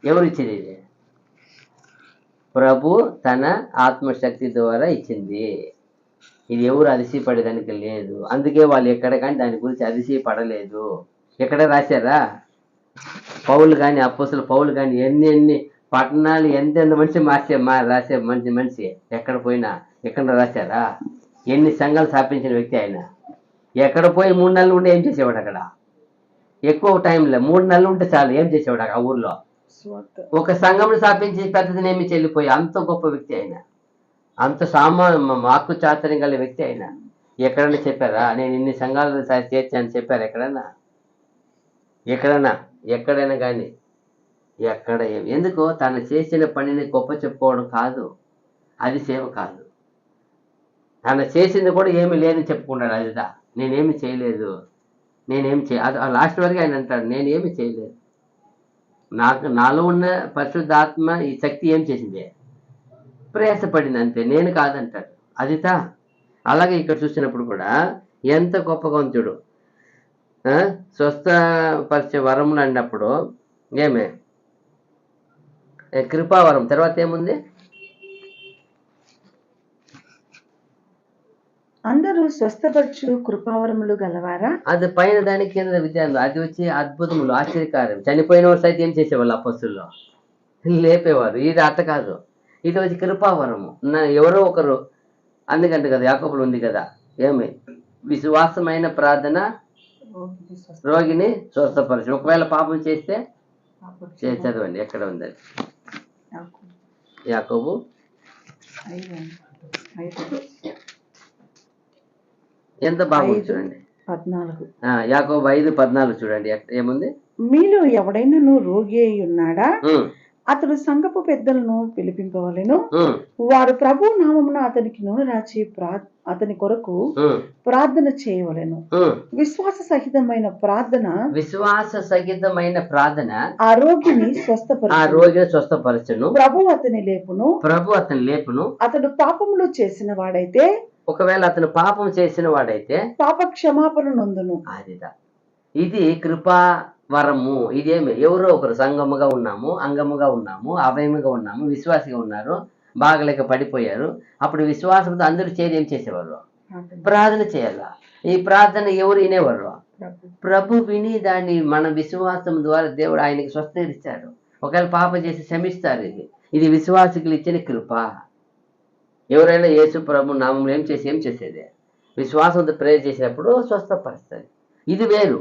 Speaker 1: ఎవరు ఇచ్చింది? ఇది ప్రభు తన ఆత్మశక్తి ద్వారా ఇచ్చింది. ఇది ఎవరు అతిశయపడేదానికి లేదు. అందుకే వాళ్ళు ఎక్కడ కానీ దాని గురించి అతిశయపడలేదు. ఎక్కడ రాశారా? పౌలు కానీ అపోస్తలుల పౌలు కానీ ఎన్ని పట్టణాలు ఎంతెంత మనిషి రాసే మనిషి ఎక్కడ పోయినా ఎక్కడ రాశారా? ఎన్ని సంఘాలు స్థాపించిన వ్యక్తి ఆయన. ఎక్కడ పోయి 3 నెలలు ఉంటే ఏం చేసేవాడు అక్కడ? ఎక్కువ టైంలో 3 నెలలు ఉంటే చాలు, ఏం చేసేవాడు ఆ ఊర్లో? ఒక సంఘం స్థాపించి పెద్దది నియమించి వెళ్ళిపోయి అంత గొప్ప వ్యక్తి ఆయన, అంత వాక్కు చాతుర్యం గల వ్యక్తి ఆయన. ఎక్కడైనా చెప్పారా నేను ఇన్ని సంఘాలు చేర్చాను చెప్పారు? ఎక్కడైనా కానీ ఎక్కడ ఎందుకో తను చేసిన పనిని గొప్ప చెప్పుకోవడం కాదు, అది సేవ కాదు. తను చేసింది కూడా ఏమీ లేదని చెప్పుకున్నాడు. అదిదా నేనేమి చేయలేదు, లాస్ట్ వరకు ఆయన అంటాడు నేనేమి చేయలేదు, నాలో ఉన్న పరిశుద్ధాత్మ ఈ శక్తి ఏం చేసింది, ప్రయాసపడింది అంతే, నేను కాదంటాడు. అదితా అలాగే ఇక్కడ చూసినప్పుడు కూడా ఎంత గొప్పగా ఉంది చూడు. స్వస్థపరిచే వరములు అన్నప్పుడు ఏమే కృపావరం తర్వాత ఏముంది?
Speaker 2: అందరూ స్వస్థపరచు కృపావరములు గలవారా?
Speaker 1: అది పైన దానికి కింద విద్యార్థులు, అది వచ్చి అద్భుతములు ఆశ్చర్యకార్యం. చనిపోయిన వారు సైతం ఏం చేసేవాళ్ళు? అపొస్తలులు లేపేవారు. ఇది అట్ట కాదు, ఇది వచ్చి కృపావరము. ఎవరో ఒకరు అందుకంటే కదా యాకోబులో ఉంది కదా, ఏమి విశ్వాసమైన ప్రార్థన రోగిని స్వస్థపరచు. ఒకవేళ పాపం చేస్తే చదవండి ఎక్కడ ఉంది అది. యాకోబు
Speaker 2: 5
Speaker 1: ఎంత బాగుంది చూడండి.
Speaker 2: 14
Speaker 1: యాకోబు 5:14 చూడండి ఏముంది.
Speaker 2: మీలో ఎవడైనా రోగి అయి ఉన్నాడా? అతడు సంఘపు పెద్దలను పిలిపింపవలెను. వారు ప్రభు నామమున అతనికి నూనె రాచి అతని కొరకు ప్రార్థన చేయవలెను. విశ్వాస సహితమైన ప్రార్థన ఆ రోగిని స్వస్థపరచును. ప్రభు అతని లేపును. అతడు పాపములు చేసిన వాడైతే,
Speaker 1: ఒకవేళ అతను పాపం చేసిన వాడైతే
Speaker 2: పాప క్షమాపణ నొందును.
Speaker 1: ఇది కృపా వరము. ఇదేమి ఎవరో ఒకరు సంఘముగా ఉన్నాము, అంగముగా ఉన్నాము, అభయముగా ఉన్నాము, విశ్వాసిగా ఉన్నారు, బాగలేక పడిపోయారు. అప్పుడు విశ్వాసంతో అందరూ చేరి ఏం చేసేవారు? ప్రార్థన చేయాల. ఈ ప్రార్థన ఎవరు వినేవారు? ప్రభు విని దాన్ని మన విశ్వాసం ద్వారా దేవుడు ఆయనకి స్వస్థ ఇచ్చాడు. ఒకవేళ పాపం చేసి క్షమిస్తారు. ఇది ఇది విశ్వాసికులు ఇచ్చిన కృప. ఎవరైనా యేసు ప్రభు నామంలో ఏం చేసేది, విశ్వాసంతో ప్రేయర్ చేసినప్పుడు స్వస్థపరుస్తుంది. ఇది వేరు,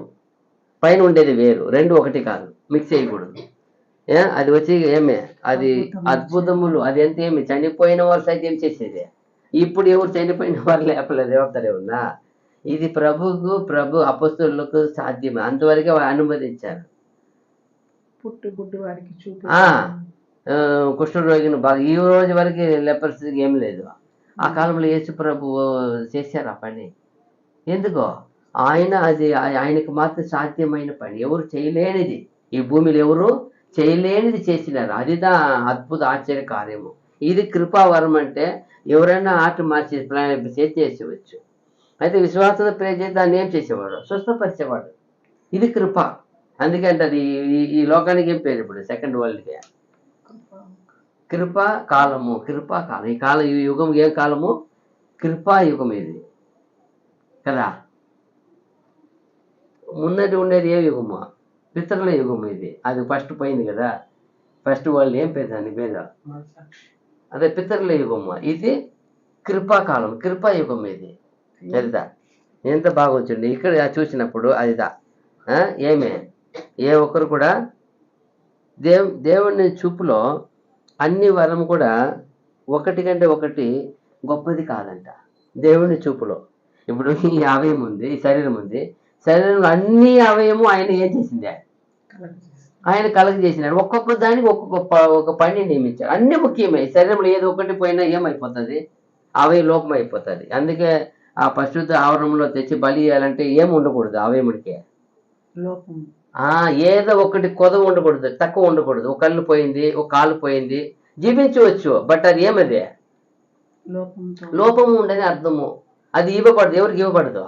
Speaker 1: పైన ఉండేది వేరు, రెండు ఒకటి కాదు, మిక్స్ చేయకూడదు. అది వచ్చి అది అద్భుతములు, అది ఎంత చనిపోయిన వారు సైతం ఏం చేసేది. ఇప్పుడు ఎవరు చనిపోయిన వారు లేపలేదు, ఎవరు ఉన్నా. ఇది ప్రభు అపొస్తలులకు సాధ్యమే, అంతవరకే అనుమతించారు. కుష్ఠరోగిని బాగా ఈ రోజు వరకు లెపర్సీ ఏం లేదు. ఆ కాలంలో యేసు ప్రభు చేశారు ఆ పని. ఎందుకో ఆయనకు మాత్రం సాధ్యమైన పని, ఎవరు చేయలేనిది, ఈ భూమిలో ఎవరు చేయలేనిది చేసినారు. అది అద్భుత ఆశ్చర్య కార్యము. ఇది కృపావరం అంటే ఎవరైనా ఆట మార్చి చేసేవచ్చు. అయితే విశ్వాసంతో ప్రే చేసి దాన్ని ఏం చేసేవాడు, స్వస్థపరిచేవాడు. ఇది కృప. అందుకంటే అది ఈ లోకానికి ఏం పేరు, ఇప్పుడు సెకండ్ వరల్డ్కి కృపా కాలము. ఈ కాలం, ఈ యుగం ఏ కాలము, కృపా యుగం ఇది కదా. ముందటి ఉండేది ఏ యుగము, పితరుల యుగం ఇది. అది ఫస్ట్ పోయింది కదా, ఫస్ట్ వరల్డ్ ఏం పేరు దాని పేరు, అదే పితరుల యుగము. ఇది కృపాకాలం, కృపా యుగం ఇది. తెలుసా ఎంత బాగా వచ్చింది ఇక్కడ చూసినప్పుడు. అదిదా ఏ ఒక్కరు కూడా దేవుని చూపులో అన్ని వరం కూడా ఒకటి కంటే ఒకటి గొప్పది కాదంట దేవుని చూపులో. ఇప్పుడు ఈ అవయం ఉంది, ఈ శరీరం ఉంది, శరీరంలో అన్ని అవయము ఆయన ఏం చేసింది, ఆయన కలగ చేసినాడు. ఒక్కొక్క దానికి ఒక పని నియమించాడు. అన్ని ముఖ్యమే. శరీరంలో ఏదో ఒకటి పోయినా ఏమైపోతుంది, అవయ లోపం అయిపోతుంది. అందుకే ఆ పరిశుద్ధ ఆవరణంలో తెచ్చి బలి ఇవ్వాలంటే ఏమి ఉండకూడదు, అవయముడికి
Speaker 2: లోపం.
Speaker 1: ఏదో ఒకటి కొదవ ఉండకూడదు, తక్కువ ఉండకూడదు. ఒక కళ్ళు పోయింది, ఒక కాలు పోయింది, జీవించవచ్చు, బట్ అది ఏమది లోపము ఉండని అర్థము. అది ఇవ్వబడదు, ఎవరికి ఇవ్వబడదు,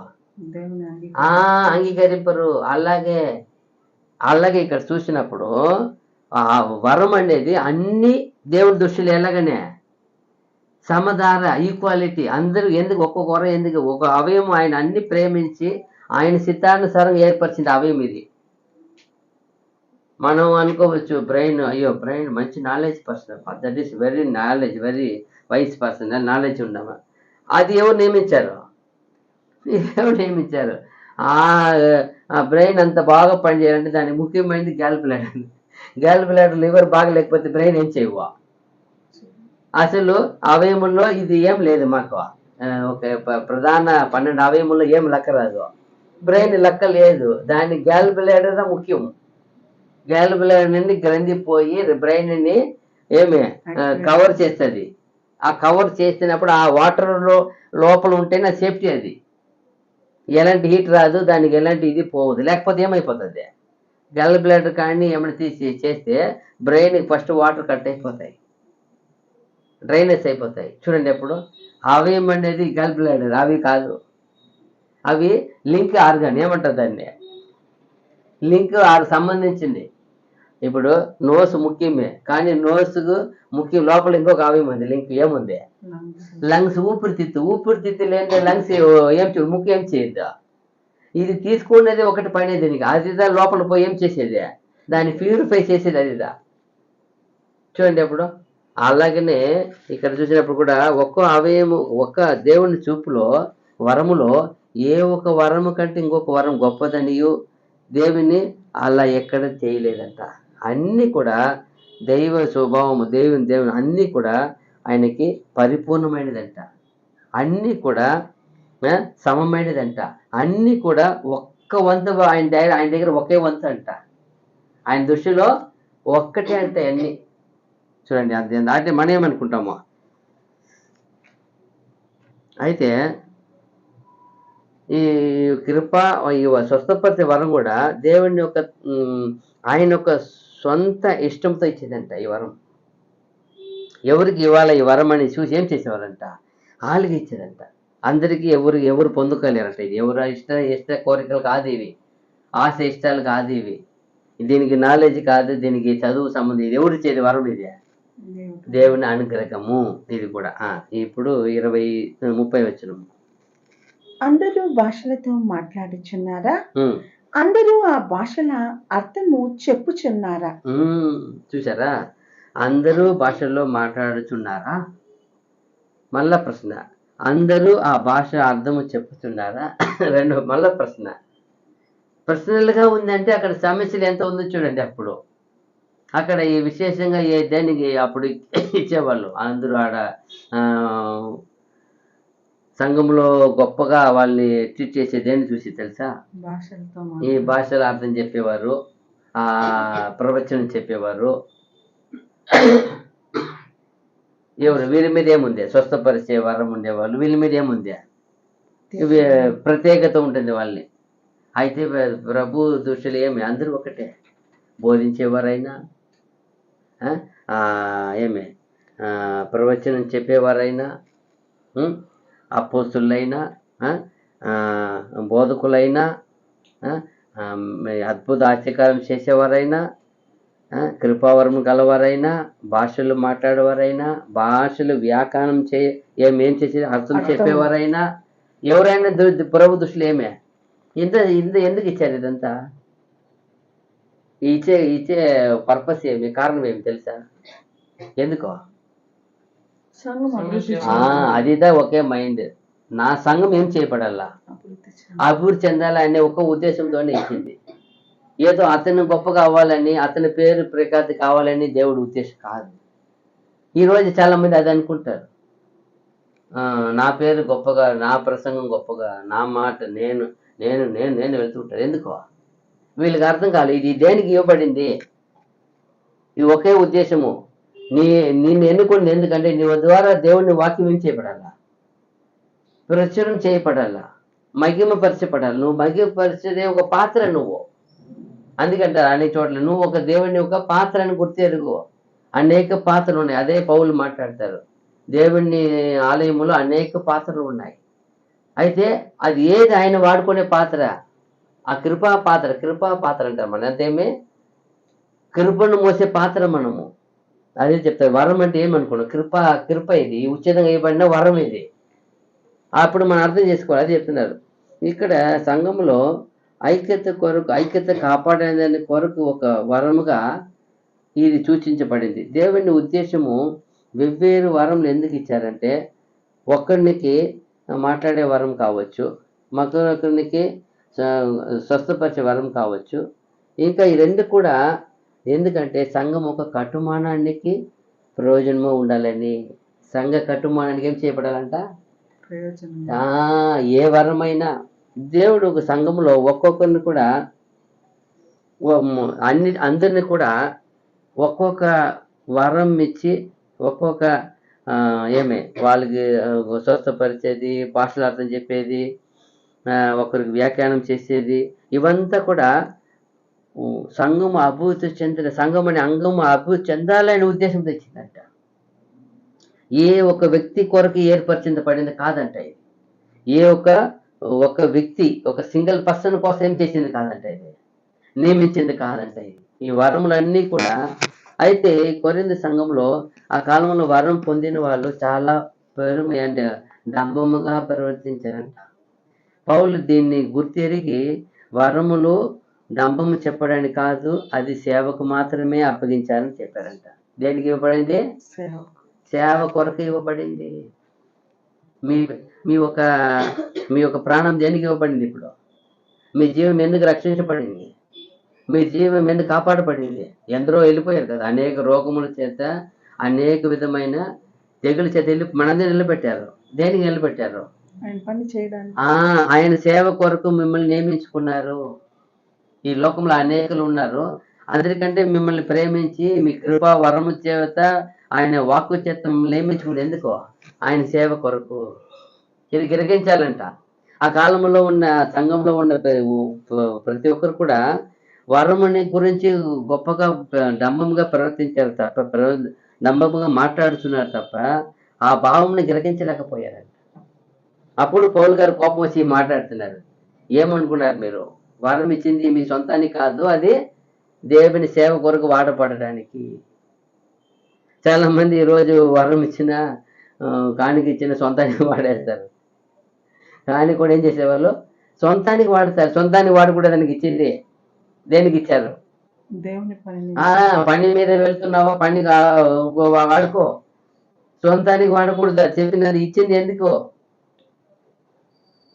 Speaker 1: అంగీకరింపరు. అలాగే ఇక్కడ చూసినప్పుడు ఆ వరం అనేది అన్ని దేవుడి దృష్టిలో ఎలాగనే సమధార, ఈక్వాలిటీ. అందరూ ఎందుకు ఒక్కొక్క వరం, ఎందుకు ఒక అవయం ఆయన అన్ని ప్రేమించి ఆయన సిద్ధానుసారం ఏర్పరిచింది అవయం ఇది. మనం అనుకోవచ్చు బ్రెయిన్, బ్రెయిన్ మంచి knowledge person, that is very knowledge, very wise person, knowledge ఉండమా. అది ఎవరు నియమించారు, ఆ బ్రెయిన్ అంత బాగా పనిచేయాలంటే దానికి ముఖ్యమైనది గ్యాల్ బ్లాడర్. లివర్ బాగా లేకపోతే బ్రెయిన్ ఏం చేయవు. అసలు అవయముల్లో ఇది ఏం లేదు మాకు. ఒక ప్రధాన 12 అవయముల్లో ఏం లెక్క రాదు, బ్రెయిన్ లెక్క లేదు. దాని గ్యాల్ బ్లాడర్ ముఖ్యం. గ్యాల్ బ్లాడర్ నుండి గ్రంథి పోయి బ్రెయిన్ ని కవర్ చేస్తుంది. ఆ కవర్ చేసినప్పుడు ఆ వాటర్ లోపల ఉంటేనే సేఫ్టీ. అది ఎలాంటి హీట్ రాదు, దానికి ఎలాంటి ఇది పోవద్దు, లేకపోతే ఏమైపోతుంది, గ్యాల్ బ్లాడర్ కానీ ఏమైనా చేస్తే బ్రెయిన్ ఫస్ట్ వాటర్ కట్ అయిపోతాయి, డ్రైనెస్ అయిపోతాయి. చూడండి, ఎప్పుడు అవయం అనేది గ్యాల్ బ్లాడర్, అవి కాదు, అవి లింక్ ఆర్గాన్. ఏమంటారు దాన్ని, లింక్ సంబంధించింది. ఇప్పుడు నోస్ ముఖ్యమే, కానీ నోస్కు ముఖ్యం లోపల ఇంకొక అవయం ఉంది, లింక్ ఏముంది, లంగ్స్. ఊపిరితిత్తు లేని లంగ్స్ ముఖ్యం ఏం చేయద్దు. ఇది తీసుకునేది ఒకటి పని, దీనికి అదిదా లోపల పోయి ఏం చేసేది, దాన్ని ప్యూరిఫై చేసేది అదిదా. చూడండి ఎప్పుడు. అలాగనే ఇక్కడ చూసినప్పుడు కూడా ఒక్క అవయము, ఒక్క దేవుని చూపులో వరములో ఏ ఒక వరము కంటే ఇంకొక వరం గొప్పదనియు దేవుని అలా ఎక్కడ చేయలేదంట. అన్నీ కూడా దైవ స్వభావము, దేవుని అన్నీ కూడా ఆయనకి పరిపూర్ణమైనదంట, అన్నీ కూడా సమమైనదంట, అన్నీ కూడా ఒక్క వంతు ఆయన దగ్గర ఒకే వంతు అంట. ఆయన దృష్టిలో ఒక్కటే అంటే అన్నీ. చూడండి, అంటే మనం ఏమనుకుంటామో. అయితే ఈ కృప, ఈ స్వస్థపరిచే వరం కూడా దేవుని యొక్క ఆయన యొక్క సొంత ఇష్టంతో ఇచ్చేదంట. ఈ వరం ఎవరికి ఇవ్వాలా, ఈ వరం అని చూసి ఏం చేసేవారంట, వాళ్ళకి ఇచ్చేదంట. అందరికీ ఎవరు పొందుకోలేరంట. ఇది ఎవరు ఇష్ట కోరికలు కాదు ఇవి, ఆశ ఇష్టాలు కాదు ఇవి, దీనికి నాలెడ్జ్ కాదు, దీనికి చదువు సంబంధం. ఇది ఎవరు ఇచ్చేది వరం, ఇది దేవుని అనుగ్రహము. ఇది కూడా ఇప్పుడు 30 వచనం.
Speaker 2: అందరూ భాషలతో మాట్లాడుచున్నారా, అందరూ ఆ భాషల అర్థము చెప్పుచున్నారా.
Speaker 1: చూసారా, అందరూ భాషల్లో మాట్లాడుచున్నారా? మళ్ళా ప్రశ్న. అందరూ ఆ భాష అర్థము చెప్పుతున్నారా? మళ్ళా ప్రశ్న. పర్సనల్గా ఉందంటే అక్కడ సమస్యలు ఎంత ఉందో చూడండి. అప్పుడు అక్కడ ఈ విశేషంగా దేనికి అప్పుడు ఇచ్చేవాళ్ళు అందరూ ఆడ సంఘంలో గొప్పగా వాళ్ళని ట్రీట్ చేసే దేన్ని చూసి తెలుసా?
Speaker 2: భాషలతో
Speaker 1: ఈ భాషల అర్థం చెప్పేవారు, ఆ ప్రవచనం చెప్పేవారు. ఎవరు వీరి మీద ఏముంది? స్వస్థపరిచే వరం ఉండేవాళ్ళు. వీళ్ళ మీద ఏముంది? ప్రత్యేకత ఉంటుంది వాళ్ళని. అయితే ప్రభు దృష్టిలో ఏమి అందరూ ఒకటే. బోధించేవారైనా, ఏమి ప్రవచనం చెప్పేవారైనా, అపోస్తులైనా, బోధకులైనా, అద్భుత ఆశ్చర్యం చేసేవారైనా, కృపావరం గలవారైనా, భాషలు మాట్లాడేవారైనా, భాషలు వ్యాఖ్యానం ఏం చేసే అర్థం చెప్పేవారైనా, ఎవరైనా ప్రభు దృష్టిలో ఏమే ఇంత ఇంత ఎందుకు ఇచ్చారు? ఇదంతా ఇచ్చే పర్పస్ ఏమి, కారణం ఏమి తెలుసా? ఎందుకో అదిదా ఒకే మైండ్. నా సంఘం ఏం చేయబడాలా? అభివృద్ధి చెందాలా అనే ఒక ఉద్దేశంతోనే ఇచ్చింది. ఏదో అతను గొప్పగా అవ్వాలని, అతని పేరు ప్రఖ్యాతి కావాలని దేవుడు ఉద్దేశం కాదు. ఈరోజు చాలా మంది అది అనుకుంటారు. నా పేరు గొప్పగా, నా ప్రసంగం గొప్పగా, నా మాట నేను నేను నేను నేను వెళ్తుంటారు. ఎందుకో వీళ్ళకి అర్థం కాలేదు. ఇది దేనికి ఇవ్వబడింది? ఇది ఒకే ఉద్దేశము. నిన్ను ఎన్నుకుంది ఎందుకంటే నీ ద్వారా దేవుడిని వాక్యం చేయబడాలా, ప్రచురణ చేయబడాలా, మహిమపరచబడాలి. నువ్వు మహిమపరిచేదే ఒక పాత్ర. నువ్వు అందుకంటారు అనేక చోట్ల నువ్వు ఒక దేవుడిని ఒక పాత్రను గుర్తెరుగు. అనేక పాత్రలు ఉన్నాయి. అదే పౌలు మాట్లాడతారు. దేవుని ఆలయంలో అనేక పాత్రలు ఉన్నాయి. అయితే అది ఏది ఆయన వాడుకునే పాత్ర? ఆ కృపా పాత్ర అంటారు. మన అంతేమే కృపను మోసే పాత్ర మనము. అదే చెప్తారు. వరం అంటే ఏమనుకున్నాం? కృప ఇది ఉచితంగా ఇవ్వబడిన వరం ఇది. అప్పుడు మనం అర్థం చేసుకోవాలి. అదే చెప్తున్నారు ఇక్కడ సంఘంలో ఐక్యత కాపాడేదాని కొరకు ఒక వరముగా ఇది సూచించబడింది. దేవుని ఉద్దేశము వెవ్వేరు వరములు ఎందుకు ఇచ్చారంటే, ఒక్కరికి మాట్లాడే వరం కావచ్చు, మరొకరికి స్వస్థపరిచే వరం కావచ్చు. ఇంకా ఈ రెండు కూడా ఎందుకంటే సంఘం ఒక కట్టుమానానికి ప్రయోజనము ఉండాలని. సంఘ కట్టుమానానికి ఏం చేయబడాలంట? ఏ వరమైనా దేవుడు ఒక సంఘంలో ఒక్కొక్కరిని కూడా అందరిని కూడా ఒక్కొక్క వరం ఇచ్చి ఒక్కొక్క వాళ్ళకి స్వస్థపరిచేది, భాషలు అర్థం చెప్పేది, ఒకరికి వ్యాఖ్యానం చేసేది, ఇవంతా కూడా సంఘం అభివృద్ధి సంఘం అనే అంగము అభివృద్ధి చెందాలనే ఉద్దేశంతో ఇచ్చిందంట. ఏ ఒక వ్యక్తి కొరకు ఏర్పరిచింది కాదంట. ఇది ఏ ఒక వ్యక్తి ఒక సింగిల్ పర్సన్ కోసం ఏం చేసింది కాదంట. ఇది నియమించింది కాదంట. ఇది ఈ వరములన్నీ కూడా. అయితే కొరింథీ సంఘంలో ఆ కాలంలో వరం పొందిన వాళ్ళు చాలా అంటే డంబముగా ప్రవర్తించారంట. పౌలు దీన్ని గుర్తెరిగి వరములు డంబము చెప్పడానికి కాదు, అది సేవకు మాత్రమే అప్పగించారని చెప్పారంట. దేనికి ఇవ్వబడింది? సేవ కొరకు ఇవ్వబడింది. మీ యొక్క ప్రాణం దేనికి ఇవ్వబడింది? ఇప్పుడు మీ జీవం ఎందుకు రక్షించబడింది? మీ జీవం ఎందుకు కాపాడబడింది? ఎందరో వెళ్ళిపోయారు కదా, అనేక రోగముల చేత, అనేక విధమైన తెగుల చేత మనందరూ నిలబెట్టారు. దేనికి నిలబెట్టారు? ఆయన సేవ కొరకు మిమ్మల్ని నియమించుకున్నారు. ఈ లోకంలో అనేకలు ఉన్నారు. అందరికంటే మిమ్మల్ని ప్రేమించి మీ కృపా వరము చేత ఆయన వాక్కు చేత నియమించుకుని ఎందుకో? ఆయన సేవ కొరకు. ఇది గ్రహించాలంట. ఆ కాలంలో ఉన్న సంఘంలో ఉన్న ప్రతి ఒక్కరు కూడా వరముని గురించి గొప్పగా డంబంగా ప్రవర్తించారు తప్ప, డంబంగా మాట్లాడుతున్నారు తప్ప ఆ భావంని గ్రహించలేకపోయారంట. అప్పుడు పౌలు గారు కోపం వచ్చి మాట్లాడుతున్నారు. ఏమనుకున్నారు మీరు? వరం ఇచ్చింది మీ సొంతానికి కాదు, అది దేవుని సేవ కొరకు వాడపడడానికి. చాలా మంది ఈరోజు వరం ఇచ్చిన కానికి ఇచ్చిన సొంతానికి వాడేస్తారు. కానీ కూడా ఏం చేసేవాళ్ళు? సొంతానికి వాడతారు. సొంతానికి వాడకూడదానికి ఇచ్చింది దేనికి ఇచ్చారు?
Speaker 2: దేవుని పనిని
Speaker 1: ఆ పని మీద వెళ్తున్నావా, పని వాడుకో. సొంతానికి వాడకూడదు, చెప్పినది ఇచ్చింది ఎందుకో.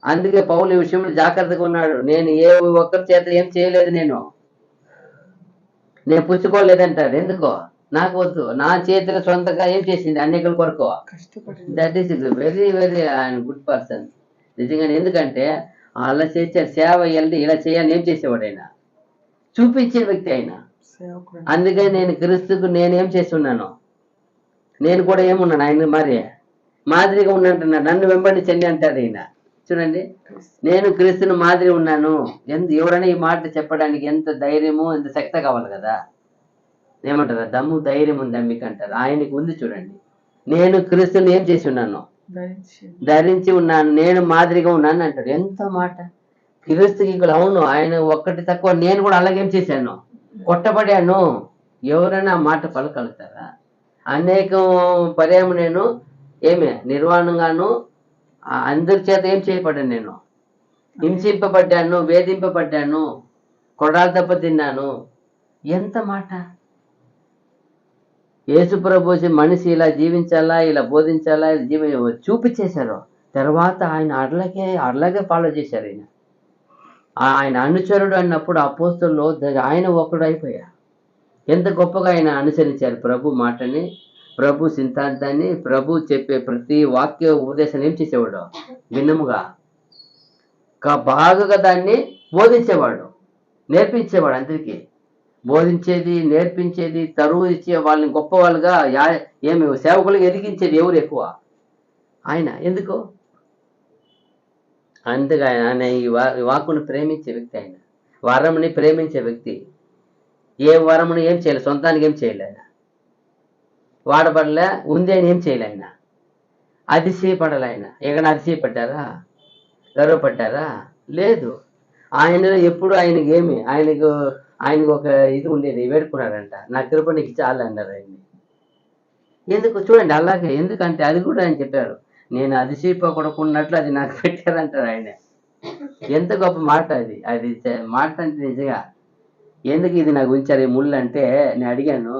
Speaker 1: అందుకే పౌలు ఈ విషయంలో జాగ్రత్తగా ఉన్నాడు. నేను ఏ ఒక్కరి చేత ఏం చేయలేదు, నేను పుచ్చుకోలేదంటాడు. ఎందుకో, నాకు వద్దు. నా చేతిలో సొంతగా ఏం చేసింది అనేకుల కొరకు.
Speaker 2: కష్టపడి
Speaker 1: that is very very good person నిజంగా. ఎందుకంటే అలా చేసే సేవ ఇలా చేయాలని ఏం చేసేవాడు ఆయన, చూపించే వ్యక్తి ఆయన.
Speaker 2: సేవకుడు.
Speaker 1: అందుకే నేను క్రీస్తుకు నేనేం చేస్తున్నాను, నేను కూడా ఏమున్నాను ఆయన మరి మాదిరిగా ఉన్నట్టున్నాడు. నన్ను వెంబడించండి అంటాడు ఆయన. చూడండి, నేను క్రీస్తుని మాదిరి ఉన్నాను. ఎవరైనా ఈ మాట చెప్పడానికి ఎంత ధైర్యము, ఎంత శక్తి కావాలి కదా. ఏమంటారు, దమ్ము ధైర్యం ఉంది మీకు అంటారు. ఆయనకి ఉంది. చూడండి, నేను క్రీస్తుని ఏం చేసి ఉన్నాను, ధరించి ఉన్నాను, నేను మాదిరిగా ఉన్నాను అంటాడు. ఎంత మాట. క్రీస్తుకి ఇక్కడ అవును, ఆయన ఒక్కటి తక్కువ, నేను కూడా అలాగేం చేశాను, కొట్టబడాను. ఎవరైనా ఆ మాట పలకలుగుతారా? అనేకం పర్యాయం నేను నిర్వాణంగాను అందరి చేత ఏం చేయబడ్డాను, నేను హింసింపబడ్డాను, వేధింపబడ్డాను, కొడాలు దెబ్బ తిన్నాను. ఎంత మాట. యేసుప్రభు మనిషి ఇలా జీవించాలా, ఇలా బోధించాలా, చూపించేశారు. తర్వాత ఆయన అట్లాగే ఫాలో చేశారు. ఆయన అనుచరుడు అన్నప్పుడు అపోస్తలులో ఆయన ఒకడు అయిపోయా. ఎంత గొప్పగా ఆయన అనుసరించారు ప్రభు మాటని, ప్రభు సిద్ధాంతాన్ని, ప్రభు చెప్పే ప్రతి వాక్య ఉపదేశాన్ని ఏం చేసేవాడు, భిన్నముగా బాగా దాన్ని బోధించేవాడు, నేర్పించేవాడు. అందరికీ బోధించేది, నేర్పించేది, తరువు ఇచ్చే వాళ్ళని గొప్ప వాళ్ళుగా సేవకులుగా ఎదిగించేది ఎవరు ఎక్కువ, ఆయన. ఎందుకు? అందుకే ఆయన ఈ వాక్కును ప్రేమించే వ్యక్తి. ఆయన వరముని ప్రేమించే వ్యక్తి. ఏ వరమును ఏం చేయలేదు, సొంతానికి ఏం చేయలే ఆయన. వాడబడలే, ఉంది అని ఏం చేయలే ఆయన. అతిశయపడాలి ఆయన. ఎక్కడ అతిశయపడ్డారా, గర్వపడ్డారా? లేదు. ఆయనలో ఎప్పుడు ఆయనకు ఒక ఇది ఉండేది, వేడుకున్నాడంట, నా కృప నీకు చాలు అన్నారు ఆయన్ని. ఎందుకు? చూడండి, అలాగే. ఎందుకంటే అది కూడా ఆయన చెప్పారు, నేను అతిశయపడకున్నట్లు అది నాకు పెట్టారంటారు ఆయన. ఎంత గొప్ప మాట అది. మాట అంటే నిజంగా. ఎందుకు ఇది నాకు ఉంచారు ఈ ముళ్ళు అంటే, నేను అడిగాను,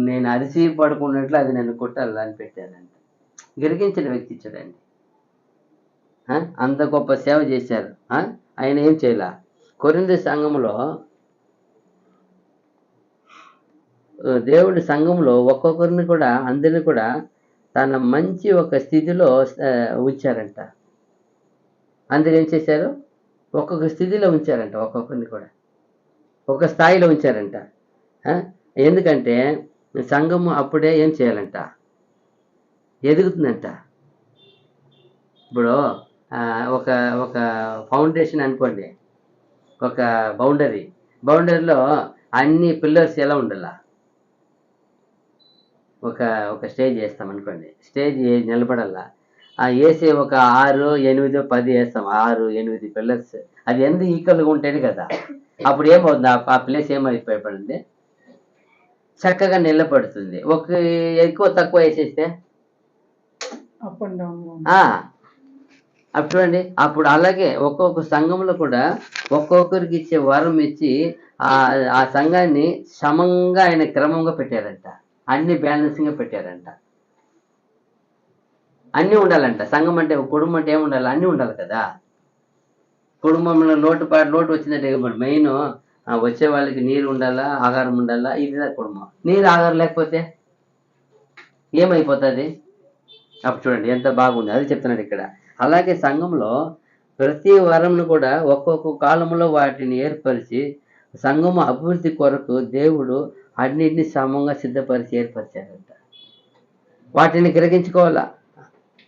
Speaker 1: నేను అతిశయపడుకున్నట్లు అది నన్ను కొట్టాలి అని పెట్టారంట. గిరిగించిన వ్యక్తి. చూడండి, అంత గొప్ప సేవ చేశారు. ఆయన ఏం చేయాల. కొరింథీ సంఘంలో, దేవుడి సంఘంలో ఒక్కొక్కరిని కూడా, అందరిని కూడా తన మంచి ఒక స్థితిలో ఉంచారంట. అందరు ఏం చేశారు, ఒక్కొక్క స్థితిలో ఉంచారంట. ఒక్కొక్కరిని కూడా ఒక స్థాయిలో ఉంచారంట. ఎందుకంటే సంఘము అప్పుడే ఏం చేయాలంట, ఎదుగుతుందంట. ఇప్పుడు ఒక ఒక ఫౌండేషన్ అనుకోండి, ఒక బౌండరీలో అన్ని పిల్లర్స్ ఎలా ఉండాల. ఒక స్టేజ్ వేస్తాం అనుకోండి, స్టేజ్ నిలబడాల. వేసే ఒక 6, 8, 10 వేస్తాం, 6, 8 పిల్లర్స్. అది ఎందుకు ఈక్వల్గా ఉంటేనే కదా. అప్పుడు ఏమవుతుంది, ఆ ప్లేస్ ఏమైపోయింది, చక్కగా నిలబడుతుంది. ఒక ఎక్కువ తక్కువ వేసేస్తే అప్పుడు చూడండి. అప్పుడు అలాగే ఒక్కొక్క సంఘంలో కూడా ఒక్కొక్కరికి ఇచ్చే వరం ఇచ్చి ఆ సంఘాన్ని సమంగా ఆయన క్రమంగా పెట్టారంట. అన్ని బ్యాలెన్సింగ్గా పెట్టారంట. అన్నీ ఉండాలంట. సంఘం అంటే, కుటుంబం అంటే ఏముండాలి, అన్నీ ఉండాలి కదా. కుటుంబంలో లోటు వచ్చిందంటే మెయిన్ వచ్చే వాళ్ళకి నీరు ఉండాలా, ఆహారం ఉండాలా. ఇది కుటుంబం. నీరు ఆహారం లేకపోతే ఏమైపోతుంది. అప్పుడు చూడండి ఎంత బాగుంది. అది చెప్తున్నాడు ఇక్కడ. అలాగే సంఘంలో ప్రతి వరంను కూడా ఒక్కొక్క కాలంలో వాటిని ఏర్పరిచి సంఘము అభివృద్ధి కొరకు దేవుడు అన్నింటినీ సమంగా సిద్ధపరిచి ఏర్పరిచారంట. వాటిని గ్రహించుకోవాలా.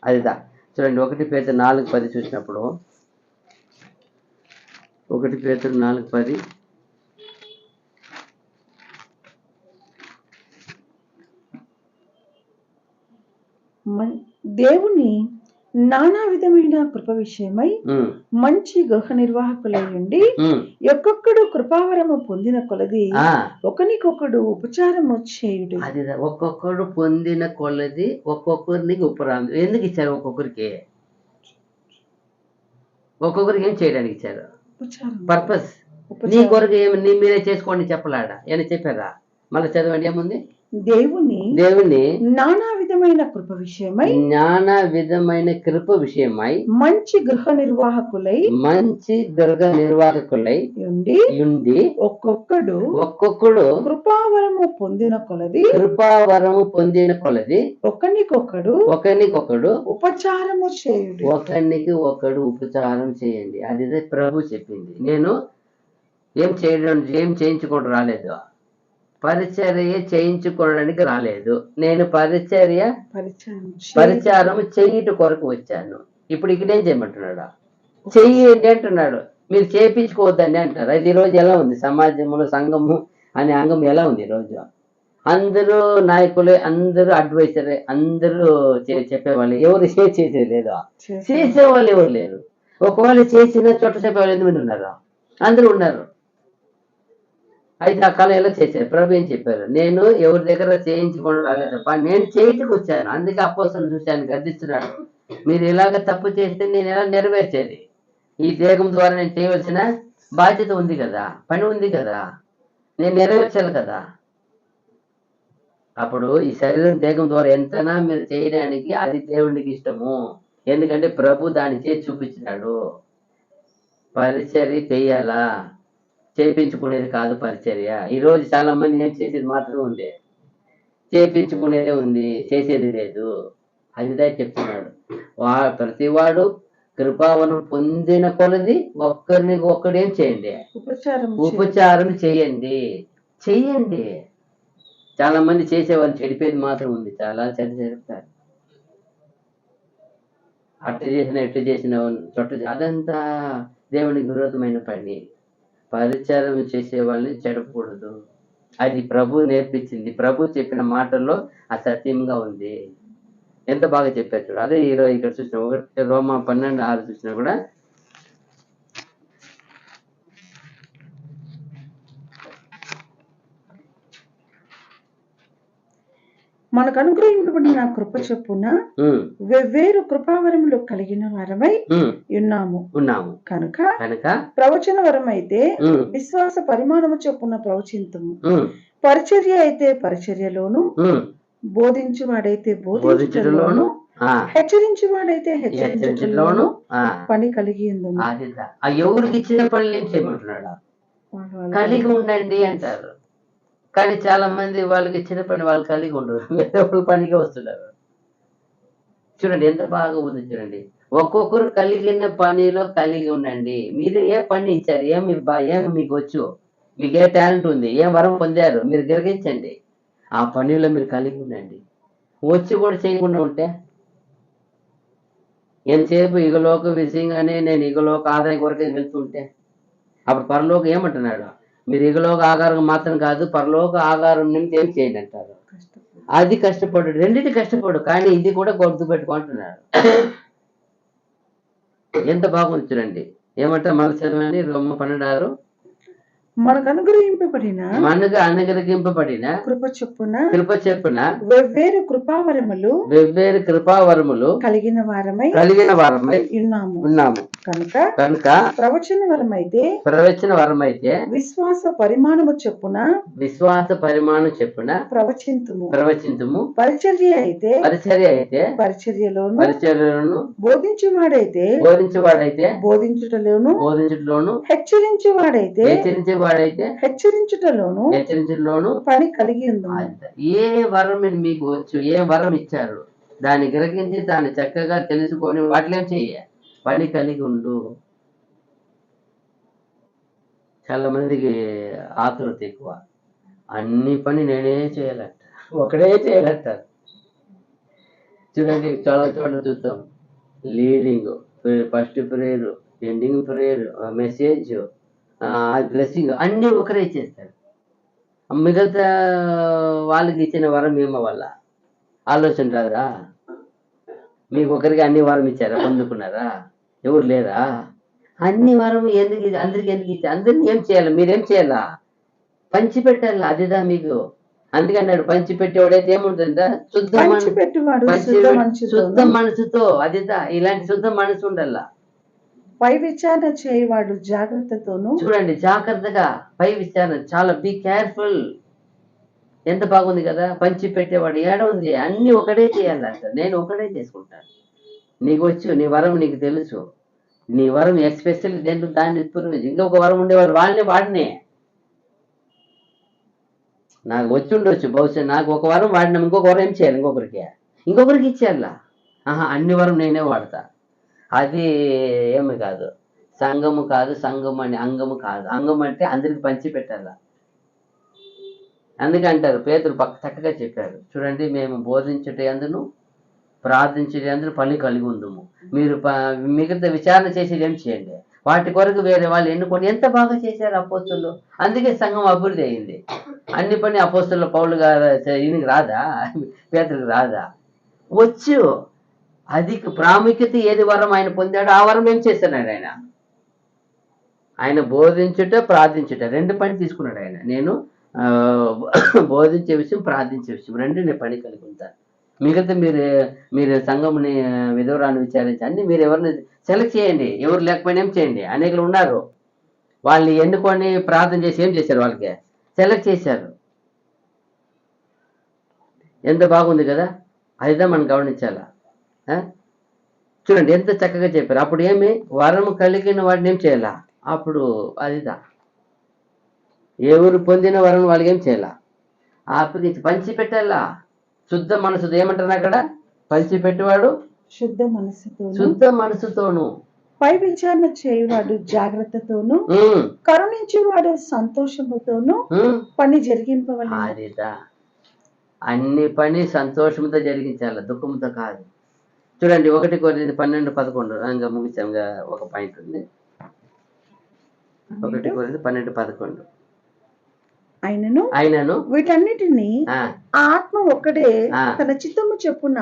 Speaker 1: అదిదా చూడండి, 1 పేతురు 4:10 చూసినప్పుడు, 1 పేతురు 4:10,
Speaker 2: దేవుని నానా విధమైన కృప విషయమై మంచి గృహ నిర్వాహకులై ఉండి ఒక్కొక్కడు కృపావరము పొందిన కొలది ఒకనికొకడు ఉపచారము చేయుడు.
Speaker 1: అది ఒక్కొక్కడు పొందిన కొలది ఒక్కొక్కరికి ఉపరాంతం. ఎందుకు ఇచ్చారు? ఒక్కొక్కరికి ఏం చేయడానికి ఇచ్చారు? పర్పస్. నీ కొరకు ఏమి మీరే చేసుకోండి చెప్పలాడా అని చెప్పారా? మళ్ళీ చదవండి ఏముంది.
Speaker 2: దేవుని నానా విధమైన కృప విషయమై మంచి గృహ నిర్వాహకులై ఉండి ఒక్కొక్కడు కృపావరము పొందిన కొలది ఒకనికొకడు ఉపచారము చేయుడి.
Speaker 1: ఒకరికి ఒకడు ఉపచారం చేయండి. అదే ప్రభు చెప్పింది. నేను ఏం చేయించుకోవడం రాలేదు, పరిచర్య చేయించుకోవడానికి రాలేదు, నేను పరిచారం చెయ్యట కొరకు వచ్చాను. ఇప్పుడు ఇక్కడేం చేయమంటున్నాడు? చెయ్యండి అంటున్నాడు. మీరు చేయించుకోవద్దండి అంటారు. అది ఈరోజు ఎలా ఉంది సమాజంలో? సంఘము అనే అంగం ఎలా ఉంది ఈరోజు? అందరూ నాయకులే, అందరూ అడ్వైజరే, అందరూ చెప్పేవాళ్ళు. ఎవరు చేసేది లేదు, చేసేవాళ్ళు ఎవరు లేరు. ఒకవేళ చేసిన చోట చెప్పేవాళ్ళు ఎంతమంది ఉన్నారు? అందరూ ఉన్నారు. అయితే ఆ కాలం ఎలా చేశారు? ప్రభు ఏం చెప్పారు? నేను ఎవరి దగ్గర చేయించుకోవడం రాలేదప్ప, నేను చేయించుకు వచ్చాను. అందుకే అపోస్తలుని చూశాను గర్దిస్తున్నాడు. మీరు ఇలాగ తప్పు చేస్తే నేను ఎలా నెరవేర్చేది? ఈ దేహం ద్వారా నేను చేయవలసిన బాధ్యత ఉంది కదా, పని ఉంది కదా, నేను నెరవేర్చాలి కదా. అప్పుడు ఈ శరీరం దేహం ద్వారా ఎంతనా మీరు చేయడానికి అది దేవునికి ఇష్టము. ఎందుకంటే ప్రభు దాన్ని చేసి చూపించినాడు. పరిచర్య చెయ్యాలా, చేయించుకునేది కాదు పరిచర్య. ఈరోజు చాలా మంది ఏం చేసేది మాత్రం ఉంది, చేయించుకునేదే ఉంది, చేసేది లేదు. అదిదా చెప్తున్నాడు. ప్రతివాడు కృపావరం పొందిన కొలది ఒక్కరిని ఒక్కడేం చేయండి, ఉపచారం చేయండి. చాలా మంది చేసేవాళ్ళు చెడిపోయేది మాత్రం ఉంది. చాలా చెడతారు. అట్ట చేసిన ఎట్టు చేసిన అదంతా దేవునికి విరోధమైన పని. పరిచారం చేసే వాళ్ళని చెడకూడదు. అది ప్రభు నేర్పించింది. ప్రభు చెప్పిన మాటల్లో అసత్యంగా ఉంది. ఎంత బాగా చెప్పారు చూడు. అదే ఈరోజు ఇక్కడ చూసిన 1 రోమా 12:6 చూసినా కూడా
Speaker 2: మనకు అనుగ్రహింపబడిన కృప చొప్పున వెవ్వేరు కృపావరములు కలిగిన వారమై ఉన్నాము కనుక ప్రవచన వరం అయితే విశ్వాస పరిమాణము చొప్పున ప్రవచింతము, పరిచర్య అయితే పరిచర్యలోను, బోధించువాడైతే బోధించడంలోను, హెచ్చరించువాడైతే హెచ్చరించడంలోను పని కలిగి ఉంది.
Speaker 1: ఎవరికి ఇచ్చిన పనులు ఏం చేయమంటున్నాడు? కలిగి ఉండండి అంటారు. కానీ చాలా మంది వాళ్ళకి ఇచ్చిన పని వాళ్ళు కలిగి ఉండరు, వేరే వాళ్ళ పనికి వస్తున్నారు. చూడండి ఎంత బాగా ఉంది చూడండి. ఒక్కొక్కరు కలిగిన పనిలో కలిగి ఉండండి. మీరు ఏ పని ఇచ్చారు, ఏమి మీకు వచ్చు, మీకు ఏ టాలెంట్ ఉంది, ఏం వరం పొందారు, మీరు గ్రహించండి. ఆ పనిలో మీరు కలిగి ఉండండి. వచ్చి కూడా చేయకుండా ఉంటే ఎంతసేపు ఇగలోక విషయంగానే నేను ఇగలోక ఆదాయం కొరకే వెళ్తుంటే అప్పుడు పరలోక ఏమంటున్నాడు? మీరు ఇగలోక ఆగారం మాత్రం కాదు, పరలోక ఆగారం నిమిత్తం ఏం చేయండి అంటారు. అది కష్టపడు, రెండింటి కష్టపడు, కానీ ఇది కూడా గుర్తుపెట్టుకుంటున్నాడు. ఎంత బాగుంది చూడండి. ఏమంటారు మళ్ళీ చదవండి. రోమ 12:6.
Speaker 2: మనకు అనుగ్రహింపబడిన
Speaker 1: కృప చొప్పున
Speaker 2: వెవ్వేరు కృపావరములు కలిగిన వారమై ఉన్నాము కనుక ప్రవచన వరమైతే విశ్వాస పరిమాణము చొప్పున ప్రవచింతుము, పరిచర్య అయితే పరిచర్యలోను, బోధించువాడైతే బోధించుటలోను, హెచ్చరించువాడైతే హెచ్చరించుటలోను పని కలిగి ఉంది.
Speaker 1: ఏ వరం మీకు వచ్చు, ఏ వరం ఇచ్చారు దాన్ని గ్రహించి దాన్ని చక్కగా తెలుసుకొని వాటిలో చెయ్య, పని కలిగి ఉండు. చాలా మందికి ఆతృత ఎక్కువ. అన్ని పని నేనే చేయాలంట, ఒకడే చేయాలంటారు. చూడండి చాలా చోట్ల చూస్తాం. Leading, first prayer, ending prayer, message, blessing అన్నీ ఒకరే చేస్తారు. మిగతా వాళ్ళకి ఇచ్చిన వరం ఏమో వల్ల ఆలోచన రాదురా? మీకు ఒకరికి అన్ని వరం ఇచ్చారా, పొందుకున్నారా? ఎవరు లేరా? అన్ని వరం ఎందుకు, అందరికి ఎందుకు ఇచ్చా? అందరిని ఏం చేయాలి, మీరేం చేయాలా? పంచి పెట్టాలి. అదిదా మీకు. అందుకన్నాడు పంచిపెట్టేవాడైతే ఏముంటుందా? శుద్ధ మనసుతో. అదిదా ఇలాంటి శుద్ధ మనసు ఉండాల.
Speaker 2: పై విచారణ చేయవాడు జాగ్రత్తతోను.
Speaker 1: చూడండి, జాగ్రత్తగా పై విచారణ, చాలా బీ కేర్ఫుల్. ఎంత బాగుంది కదా, పంచి పెట్టేవాడు ఏడ ఉంది, అన్ని ఒకటే చేయాలంట. నేను ఒకటే చేసుకుంటాను. నీకు వచ్చు, నీ వరం నీకు తెలుసు, నీ వరం ఎస్పెషల్ దేంట్లో దాన్ని ఇంకొక వరం ఉండేవారు వాళ్ళని వాడినే. నాకు వచ్చి ఉండొచ్చు బహుశా, నాకు ఒక వరం వాడినాం, ఇంకొక వరం ఏం చేయాలి, ఇంకొకరికి ఇచ్చేయాలా. అన్ని వరం నేనే వాడతా. అది ఏమి కాదు, సంఘము కాదు, సంఘం అని అంగము కాదు. అంగం అంటే అందరికి పంచి పెట్టాలా. అందుకే అంటారు, పేతురు చక్కగా చెప్పారు చూడండి, మేము బోధించుట యందును ప్రార్థించుట యందును పని కలిగి ఉందము. మీరు మిగతా విచారణ చేసేది ఏం చేయండి, వాటి కొరకు వేరే వాళ్ళు ఎన్నుకొని ఎంత బాగా చేశారు అపోస్తులు. అందుకే సంఘం అభివృద్ధి అయింది. అన్ని పని అపోస్తుల పౌలు గారు ఈయనకి రాదా, పేతురికి రాదా? వచ్చు. అధిక ప్రాముఖ్యత ఏది వరం ఆయన పొందాడో ఆ వరం ఏం చేస్తున్నాడు ఆయన బోధించుట ప్రార్థించుట రెండు పని తీసుకున్నాడు ఆయన. నేను బోధించే విషయం, ప్రార్థించే విషయం రెండు నేను పని కలిగి ఉంటాను. మిగతా మీరు సంఘంని విధవరాన్ని విచారించి అన్ని మీరు ఎవరిని సెలెక్ట్ చేయండి, ఎవరు లేకపోయినా ఏం చేయండి. అనేకులు ఉన్నారు, వాళ్ళని ఎన్నుకొని ప్రార్థన చేసి ఏం చేశారు, వాళ్ళకి సెలెక్ట్ చేశారు. ఎంత బాగుంది కదా, అదిదా మనం గమనించాలా. చూడండి ఎంత చక్కగా చెప్పారు. అప్పుడు ఏమి వరం కలిగిన వాడిని ఏం చేయాలా, అప్పుడు అదిదా ఎవరు పొందిన వరం వాళ్ళకి ఏం చేయాలా, అప్పుడు పంచి పెట్టాలా. శుద్ధ మనసుతో ఏమంటారు అక్కడ, పంచి పెట్టేవాడు శుద్ధ మనసుతోను,
Speaker 2: పై విచారణ చేయవాడు జాగ్రత్తతోను, కరుణించేవాడు సంతోషముతోను పని జరిగింపవాలి.
Speaker 1: అదిదా అన్ని పని సంతోషంతో జరిగించాలి, దుఃఖంతో కాదు. చూడండి 1 కొరింథీ 12:11 ఇంకా ముగిసాం, ఒక పాయింట్ ఉంది. 1 కొరింథీ 12:11
Speaker 2: అయినను వీటన్నిటిని ఆత్మ ఒక్కడే తన చిత్తము చెప్పున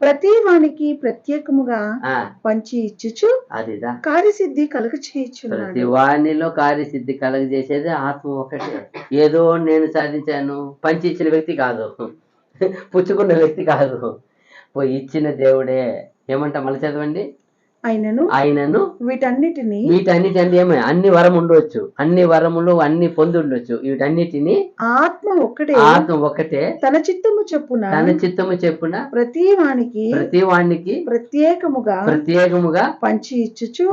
Speaker 2: ప్రతి వానికి ప్రత్యేకముగా పంచి ఇచ్చుచు
Speaker 1: అదిదా
Speaker 2: కార్యసిద్ధి కలుగ చేయొచ్చు.
Speaker 1: ప్రతి వానిలో కార్యసిద్ధి కలుగజేసేది ఆత్మ ఒకటే. ఏదో నేను సాధించాను, పంచి ఇచ్చిన వ్యక్తి కాదు, పుచ్చుకున్న వ్యక్తి కాదు, ఇచ్చిన దేవుడే. ఏమంటా మళ్ళీ చదవండి.
Speaker 2: ఆయనను వీటన్నిటిని
Speaker 1: ఏమో అన్ని వరం ఉండవచ్చు, అన్ని వరములు అన్ని పొంది ఉండొచ్చు, వీటన్నిటిని
Speaker 2: ఆత్మ
Speaker 1: ఒకటే
Speaker 2: తన చిత్తము చెప్పున ప్రతి వానికి ప్రత్యేకముగా పంచి ఇచ్చుచు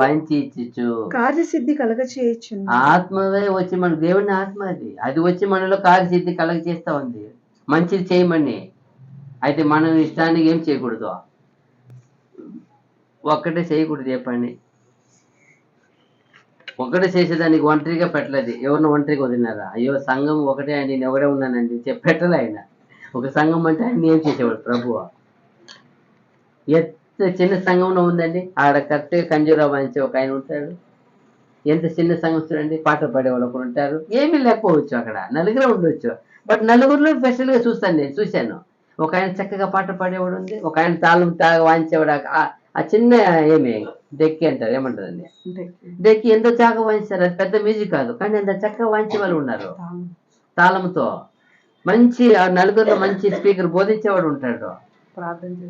Speaker 2: కార్యసిద్ధి కలగ చేయొచ్చు.
Speaker 1: ఆత్మవే వచ్చి మన దేవుని ఆత్మ, అది వచ్చి మనలో కార్యసిద్ధి కలగ చేస్తా ఉంది, మంచిది చేయమని. అయితే మనం ఇష్టానికి ఏం చేయకూడదు, ఒక్కటే చేయకూడదు. ఏ పని ఒకటే చేసేదానికి ఒంటరిగా పెట్టలేదు. ఎవరిని ఒంటరిగా వదిలినారా? అయ్యో సంఘం ఒకటే అండి, నేను ఒకటే ఉన్నానండి పెట్టలే ఆయన. ఒక సంఘం అంటే ఆయన ఏం చేసేవాడు ప్రభువా. ఎంత చిన్న సంఘంలో ఉందండి, ఆడ కరెక్ట్గా కంజూరా వాయించే ఒక ఆయన ఉంటాడు. ఎంత చిన్న సంఘం చూడండి, పాటలు పాడేవాళ్ళు ఒకరు ఉంటారు. ఏమీ లేకపోవచ్చు, అక్కడ నలుగురే ఉండొచ్చు, బట్ నలుగురిలో స్పెషల్గా చూశాను. ఒక ఆయన చక్కగా పాట పాడేవాడు ఉంది, ఒక ఆయన తాళం వాయించేవాడు. ఆ చిన్న ఏమి డెక్కి అంటారు, ఏమంటారండి డెక్కి, ఎంతో చక్కగా వాయించారు. అది పెద్ద మ్యూజిక్ కాదు, కానీ ఎంత చక్కగా వాయించే వాళ్ళు ఉన్నారు తాళంతో. మంచి ఆ నలుగురిలో మంచి స్పీకర్ బోధించేవాడు ఉంటాడు,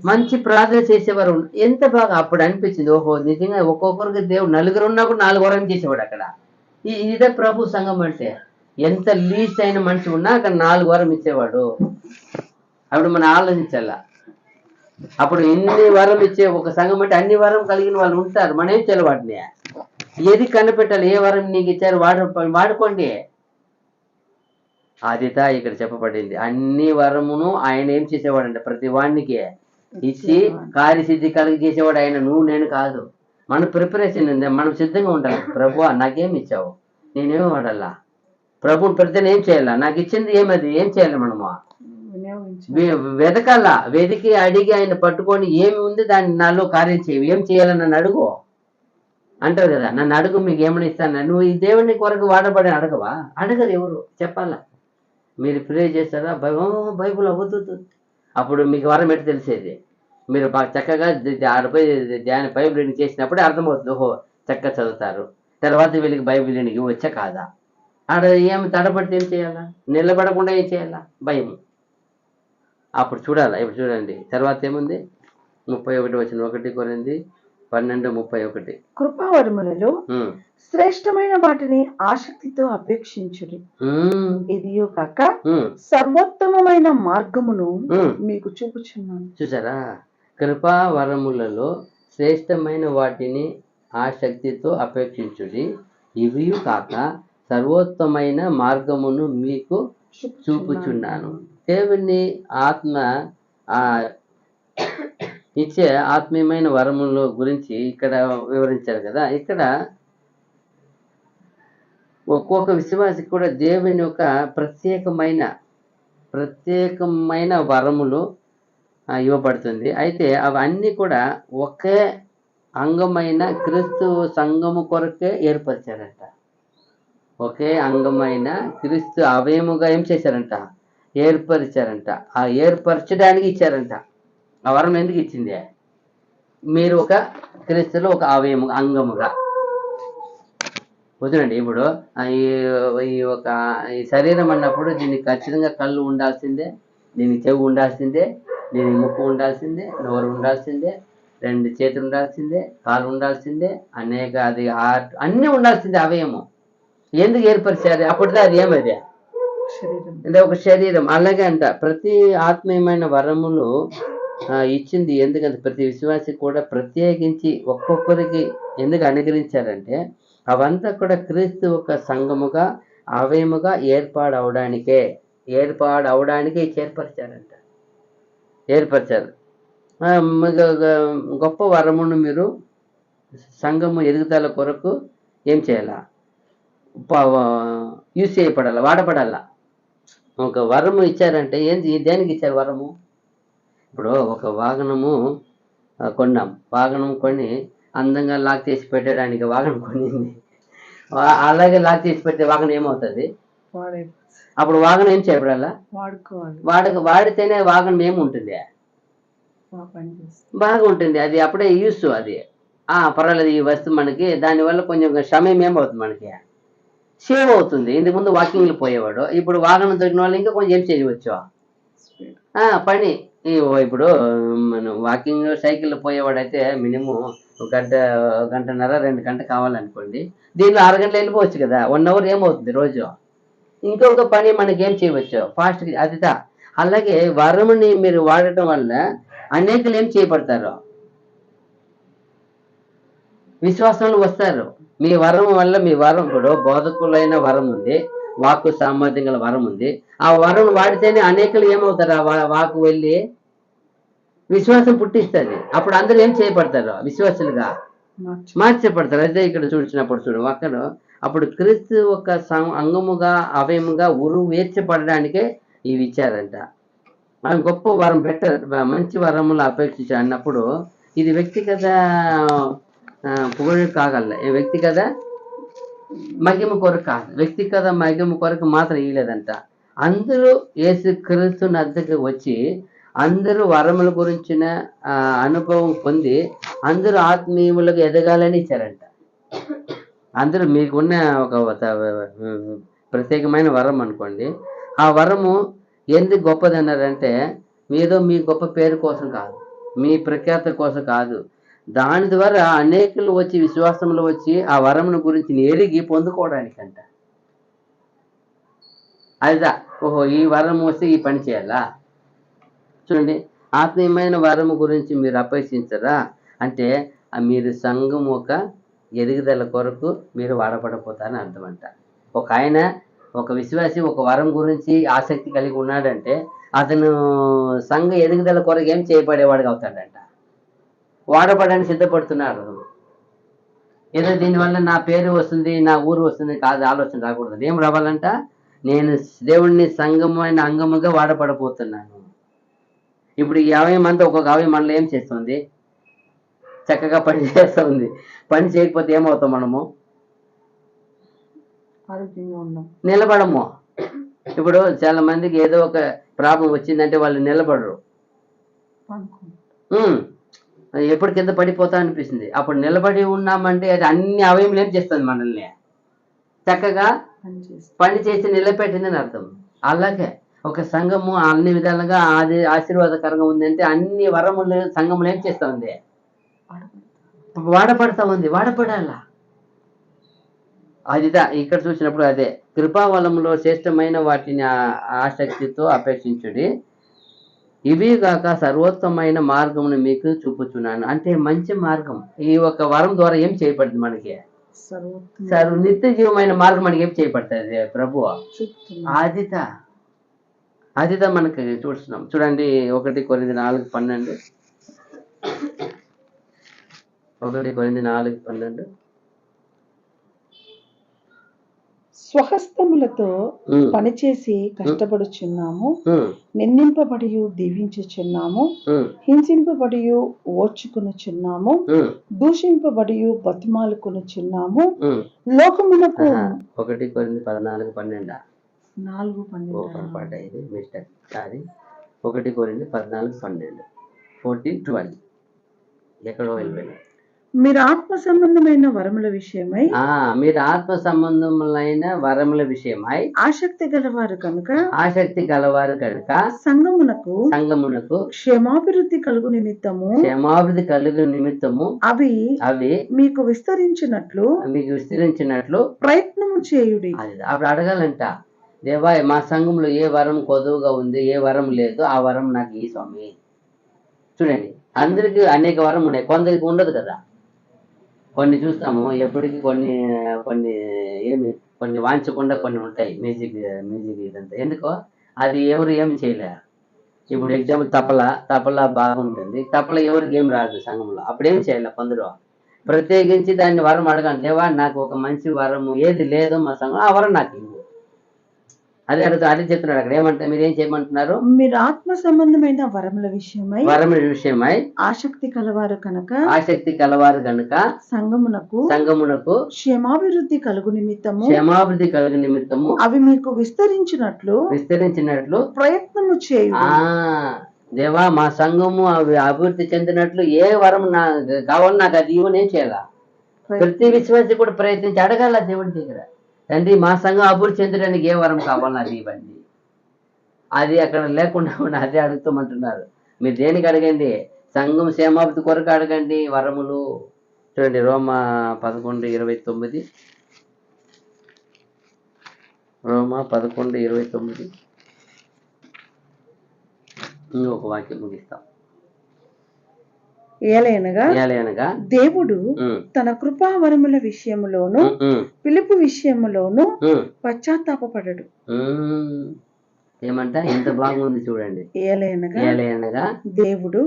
Speaker 1: మంచి ప్రార్థన చేసేవారు. ఎంత బాగా అప్పుడు అనిపించింది, ఓహో నిజంగా ఒక్కొక్కరికి దేవుడు నలుగురు ఉన్నా కూడా 4 వరం చేసేవాడు అక్కడ. ఇదే ప్రభు సంఘం అంటే. ఎంత లీస్ట్ అయిన మనిషి ఉన్నా అక్కడ 4 వరం ఇచ్చేవాడు. అప్పుడు మనం ఆలోచించాల. అప్పుడు ఎన్ని వరం ఇచ్చే ఒక సంఘం అంటే అన్ని వరం కలిగిన వాళ్ళు ఉంటారు. మనం ఏం చేయాలి, వాటిని ఏది కనిపెట్టాలి, ఏ వరం నీకు ఇచ్చారు వాడుకోండి. ఆదిత ఇక్కడ చెప్పబడింది, అన్ని వరమును ఆయన ఏం చేసేవాడంటే ప్రతి వాడికి ఇచ్చి కార్యసిద్ధి కలిగి చేసేవాడు ఆయన, నువ్వు నేను కాదు. మన ప్రిపరేషన్ ఉంది, మనం సిద్ధంగా ఉండాలి. ప్రభు నాకేమి ఇచ్చావు, నేనేమి వాడాలా, ప్రభుని ప్రతిని ఏం చేయాలా, నాకు ఇచ్చింది ఏమది, ఏం చేయాలి, మనము వెతకాల. వెతికి అడిగి ఆయన పట్టుకొని ఏమి ఉంది దాన్ని నాలో కార్యం చేయవు, ఏం చేయాలని నన్ను అడుగు అంటారు కదా. నన్ను అడుగు, మీకు ఏమైనా ఇస్తాను. నువ్వు ఈ దేవుని కొరకు వాడబడి అడగవా? అడగరు ఎవరు, చెప్పాలా. మీరు ప్రే చేస్తారా, బైబుల్ అవ్వదు, అప్పుడు మీకు వరం ఎట్టు తెలిసేది. మీరు బాగా చక్కగా ఆడపోయి బైబిల్ రీడింగ్ చేసినప్పుడే అర్థమవుతుంది, ఓహో చక్కగా చదువుతారు. తర్వాత వీళ్ళకి బైబిల్ రీడింగ్ వచ్చా కాదా. ఆడ ఏమి తడబడితే ఏం చేయాలా, నిలబడకుండా ఏం చేయాలా, భయం. అప్పుడు చూడాలా. ఇప్పుడు చూడండి తర్వాత ఏముంది, 31 వచనం 1 కొరింథీ 12:31.
Speaker 2: కృపావరములలో
Speaker 1: ఉమ్,
Speaker 2: శ్రేష్టమైన వాటిని ఆసక్తితో అపేక్షించుడి.
Speaker 1: ఉమ్,
Speaker 2: ఇదియో కాక
Speaker 1: ఉమ్,
Speaker 2: సర్వోత్తమమైన మార్గమును
Speaker 1: ఉమ్.
Speaker 2: మీకు చూపుచున్నాను.
Speaker 1: చూసారా, కృపా వరములలో శ్రేష్టమైన వాటిని ఆసక్తితో అపేక్షించుడి, ఇవి కాక సర్వోత్తమైన మార్గమును మీకు చూపుచున్నాను. దేవుని ఆత్మ ఆ ఇచ్చే ఆత్మీయమైన వరముల గురించి ఇక్కడ వివరించారు కదా. ఇక్కడ ఒక్కొక్క విశ్వాసికి కూడా దేవుని యొక్క ప్రత్యేకమైన వరములు ఇవ్వబడుతుంది. అయితే అవన్నీ కూడా ఒకే అంగమైన క్రీస్తు సంఘము కొరకే ఏర్పరిచారంట. ఒకే అంగమైన క్రీస్తు అవయముగా ఏం చేశారంట, ఏర్పరిచారంట. ఆ ఏర్పరచడానికి ఇచ్చారంట. ఆ వరం ఎందుకు ఇచ్చింది? మీరు ఒక క్రీస్తులో ఒక అవయము అంగముగా వదిలేండి. ఇప్పుడు ఈ శరీరం అన్నప్పుడు దీనికి ఖచ్చితంగా కళ్ళు ఉండాల్సిందే, దీనికి చెవు ఉండాల్సిందే, దీనికి ముక్కు ఉండాల్సిందే, నోరు ఉండాల్సిందే, 2 చేతులు ఉండాల్సిందే, కాలు ఉండాల్సిందే, అది హార్ట్ అన్నీ ఉండాల్సిందే అవయము. ఎందుకు ఏర్పరిచారు? అప్పటిదా అది ఏమది అంటే ఒక శరీరం. అలాగే అంట ప్రతి ఆత్మీయమైన వరములు ఇచ్చింది ఎందుకంటే ప్రతి విశ్వాసి కూడా ప్రత్యేకించి ఒక్కొక్కరికి ఎందుకు అనుగ్రహించారంటే అవంతా కూడా క్రీస్తు ఒక సంఘముగా అవయముగా ఏర్పాటు అవడానికే ఏర్పరిచారు. గొప్ప వరమును మీరు సంఘము ఎదుగుదల కొరకు ఏం చేయాలా? యూజ్ చేయబడాల, వాడబడాల. ఒక వరము ఇచ్చారంటే దేనికి ఇచ్చారు వరము? ఇప్పుడు ఒక వాహనము కొన్నాం, వాహనం కొని అందంగా లాక్ చేసి పెట్టడానికి వాహనం కొనింది. అలాగే లాక్ చేసి పెడితే వాహనం ఏమవుతుంది? అప్పుడు వాహనం ఏం చేయబడాలా? వాడితేనే వాహనం ఏముంటుంది, బాగా ఉంటుంది. అది అప్పుడే యూస్. అది పర్వాలేదు, ఈ వస్తువు మనకి దానివల్ల కొంచెం సమయం ఏమవుతుంది, మనకి సేవ్ అవుతుంది. ఇంతకు ముందు వాకింగ్లు పోయేవాడు, ఇప్పుడు వాహనం దొరికిన వాళ్ళు ఇంకా కొంచెం ఏం చేయవచ్చు పని. ఇప్పుడు మనం వాకింగ్ సైకిల్ పోయేవాడైతే మినిమం 1 గంటన్నర 2 గంట కావాలనుకోండి, దీనిలో 6 గంటలు వెళ్ళిపోవచ్చు కదా. 1 అవర్ ఏమవుతుంది రోజు. ఇంకొక పని మనకి ఏం చేయవచ్చు ఫాస్ట్గా. అదిదా. అలాగే వరముని మీరు వాడటం వల్ల అనేకులు ఏం చేయబడతారు, విశ్వాసంలో వస్తారు. మీ వరం వల్ల మీ వరం ఇప్పుడు బోధకులైన వరం ఉంది, వాక్కు సామర్థ్యం గల వరం ఉంది. ఆ వరం వాడితేనే అనేకులు ఏమవుతారు, వాకు వెళ్ళి విశ్వాసం పుట్టిస్తుంది. అప్పుడు అందరూ ఏం చేయబడతారు, విశ్వాసులుగా మార్చబడతారు. అదే ఇక్కడ చూడు అక్కడ అప్పుడు క్రీస్తు ఒక అంగముగా అవయముగా వేర్చబడడానికే ఇవి ఇచ్చారంట. గొప్ప వరం మంచి వరములు అపేక్షించ అన్నప్పుడు ఇది వ్యక్తిగత పొగడు కాగల, వ్యక్తిగత మహిమ కొరకు కాదు, వ్యక్తిగత మహిమ కొరకు మాత్రం ఇవ్వలేదంట. అందరూ యేసు క్రీస్తు వద్దకు వచ్చి అందరూ వరముల గురించిన అనుభవం పొంది అందరూ ఆత్మీయులకు ఎదగాలని ఇచ్చారంట. అందరూ మీకున్న ఒక ప్రత్యేకమైన వరం అనుకోండి, ఆ వరము ఎందుకు గొప్పది అన్నారంటే మీ గొప్ప పేరు కోసం కాదు, మీ ప్రఖ్యాత కోసం కాదు, దాని ద్వారా అనేకులు వచ్చి విశ్వాసంలో వచ్చి ఆ వరమును గురించి ఎరిగి పొందుకోవడానికంట. అదిదా, ఓహో ఈ వరం వస్తే ఈ పని చేయాలా. చూడండి, ఆత్మీయమైన వరము గురించి మీరు అపేక్షించరా అంటే మీరు సంఘం ఒక ఎదుగుదల కొరకు మీరు వాడబడపోతారని అర్థమంట. ఒక విశ్వాసి ఒక వరం గురించి ఆసక్తి కలిగి ఉన్నాడంటే అతను సంఘ ఎదుగుదల కొరకు ఏం చేయబడేవాడుగా అవుతాడంట, వాడబడడానికి సిద్ధపడుతున్నాడు. ఏదో దీనివల్ల నా పేరు వస్తుంది, నా ఊరు వస్తుంది కాదు, ఆలోచన రాకూడదు. ఏం రావాలంట, నేను దేవుడిని సంఘమైన అంగముగా వాడబడబోతున్నాను. ఇప్పుడు ఈ అవయమంతా ఒక్కొక్క అవయమంలో ఏం చేస్తుంది, చక్కగా పని చేస్తుంది. పని చేయకపోతే ఏమవుతాం, మనము నిలబడము. ఇప్పుడు చాలా మందికి ఏదో ఒక ప్రాబ్లం వచ్చిందంటే వాళ్ళు నిలబడరు, ఎప్పుడు కింద పడిపోతా అనిపిస్తుంది. అప్పుడు నిలబడి ఉన్నామంటే అది అన్ని అవయములు ఏం చేస్తుంది, మనల్ని చక్కగా పని చేసి నిలబెట్టిందని అర్థం. అలాగే ఒక సంఘము అన్ని విధాలుగా అది ఆశీర్వాదకరంగా ఉందంటే అన్ని వరములు సంఘములు ఏం చేస్తుంది, వాడపడతా ఉంది, వాడపడాలా. అది ఇక్కడ చూసినప్పుడు అదే కృపావలంలో శ్రేష్టమైన వాటిని ఆసక్తితో అపేక్షించుడి, ఇవి కాక సర్వోత్తమైన మార్గమును మీకు చూపుచున్నాను. అంటే మంచి మార్గం. ఈ ఒక వరం ద్వారా ఏం చేయబడుతుంది మనకి? నిత్య జీవమైన మార్గం మనకి ఏం చేయబడుతుంది? ప్రభు ఆదిత మనకి చూస్తున్నాం. చూడండి 1 కొరింథీ 4:12. 1 కొరింథీ 4:12.
Speaker 2: స్వహస్తములతో పనిచేసి కష్టపడుచున్నాము, నిందింపబడి దీవించుచున్నాము, హింసింపబడి ఓర్చుకునుచున్నాము, దూషింపబడి బతిమాలుకునుచున్నాము, లోకమునకు
Speaker 1: 1 కొరింథీ 14:12.
Speaker 2: 4:12
Speaker 1: ఇది మిస్టేక్ సారీ. 1 కొరింథీ 14:12. 14:12 ఎక్కడో వెళ్ళిపోయినా.
Speaker 2: మీరు ఆత్మ సంబంధమైన వరముల విషయమై ఆసక్తి గలవారు కనుక సంఘమునకు క్షేమాభివృద్ధి కలుగు నిమిత్తము అవి మీకు విస్తరించినట్లు ప్రయత్నము చేయుడి.
Speaker 1: అప్పుడు అడగాలంట, దేవా మా సంఘంలో ఏ వరం కొదువుగా ఉంది, ఏ వరం లేదు, ఆ వరం నాకు ఈ స్వామి. చూడండి, అందరికి అనేక వరం ఉన్నాయి, కొందరికి ఉండదు కదా. కొన్ని చూస్తాము ఎప్పటికీ, కొన్ని వాంచకుండా కొన్ని ఉంటాయి. మ్యూజిక్ ఇదంతా ఎందుకో అది ఎవరు ఏమి చేయలేరు. ఇప్పుడు ఎగ్జాంపుల్ తపల బాగుంటుంది, తపల ఎవరికి ఏం రాదు సంఘంలో, అప్పుడేం చేయాలి? కొందరు ప్రత్యేకించి దాన్ని వరం అడగండి, దేవా నాకు ఒక మంచి వరము ఏది లేదో మా సంఘం, ఆ వరం నాకు ఇవ్వు. అదే చెప్తున్నాడు అక్కడ. ఏమంటే మీరు ఏం చేయమంటున్నారు?
Speaker 2: మీరు ఆత్మ సంబంధమైన వరముల విషయమై ఆసక్తి కలవారు కనుక సంఘమునకు క్షేమాభివృద్ధి కలుగు నిమిత్తము అవి మీకు విస్తరించినట్లు ప్రయత్నము చేయుడి.
Speaker 1: దేవా మా సంఘము అవి అభివృద్ధి చెందినట్లు ఏ వరం కావాలి నాకు అది ఇవ్వు, నేను చేయాల. ప్రతి విశ్వాసి కూడా ప్రయత్నించి అడగాల దేవుడి దగ్గర, తండ్రి మా సంఘం అభివృద్ధి చెందడానికి ఏ వరం కావాలి అది ఇవ్వండి. అది అక్కడ లేకుండా అదే అడుగుతామంటున్నారు. మీరు దేనికి అడగండి? సంఘం క్షేమాభివృద్ధి కొరకు అడగండి వరములు. చూడండి రోమా 11:29. రోమా 11:29 ఇంకొక వాక్యం ముగిస్తాం.
Speaker 2: ఏలయనగా దేవుడు తన కృపావరముల విషయములోను పిలుపు విషయములోను పశ్చాత్తాపపడడు.
Speaker 1: ఏమంట? ఎంత బాగుంది చూడండి. ఏలయనగా దేవుడు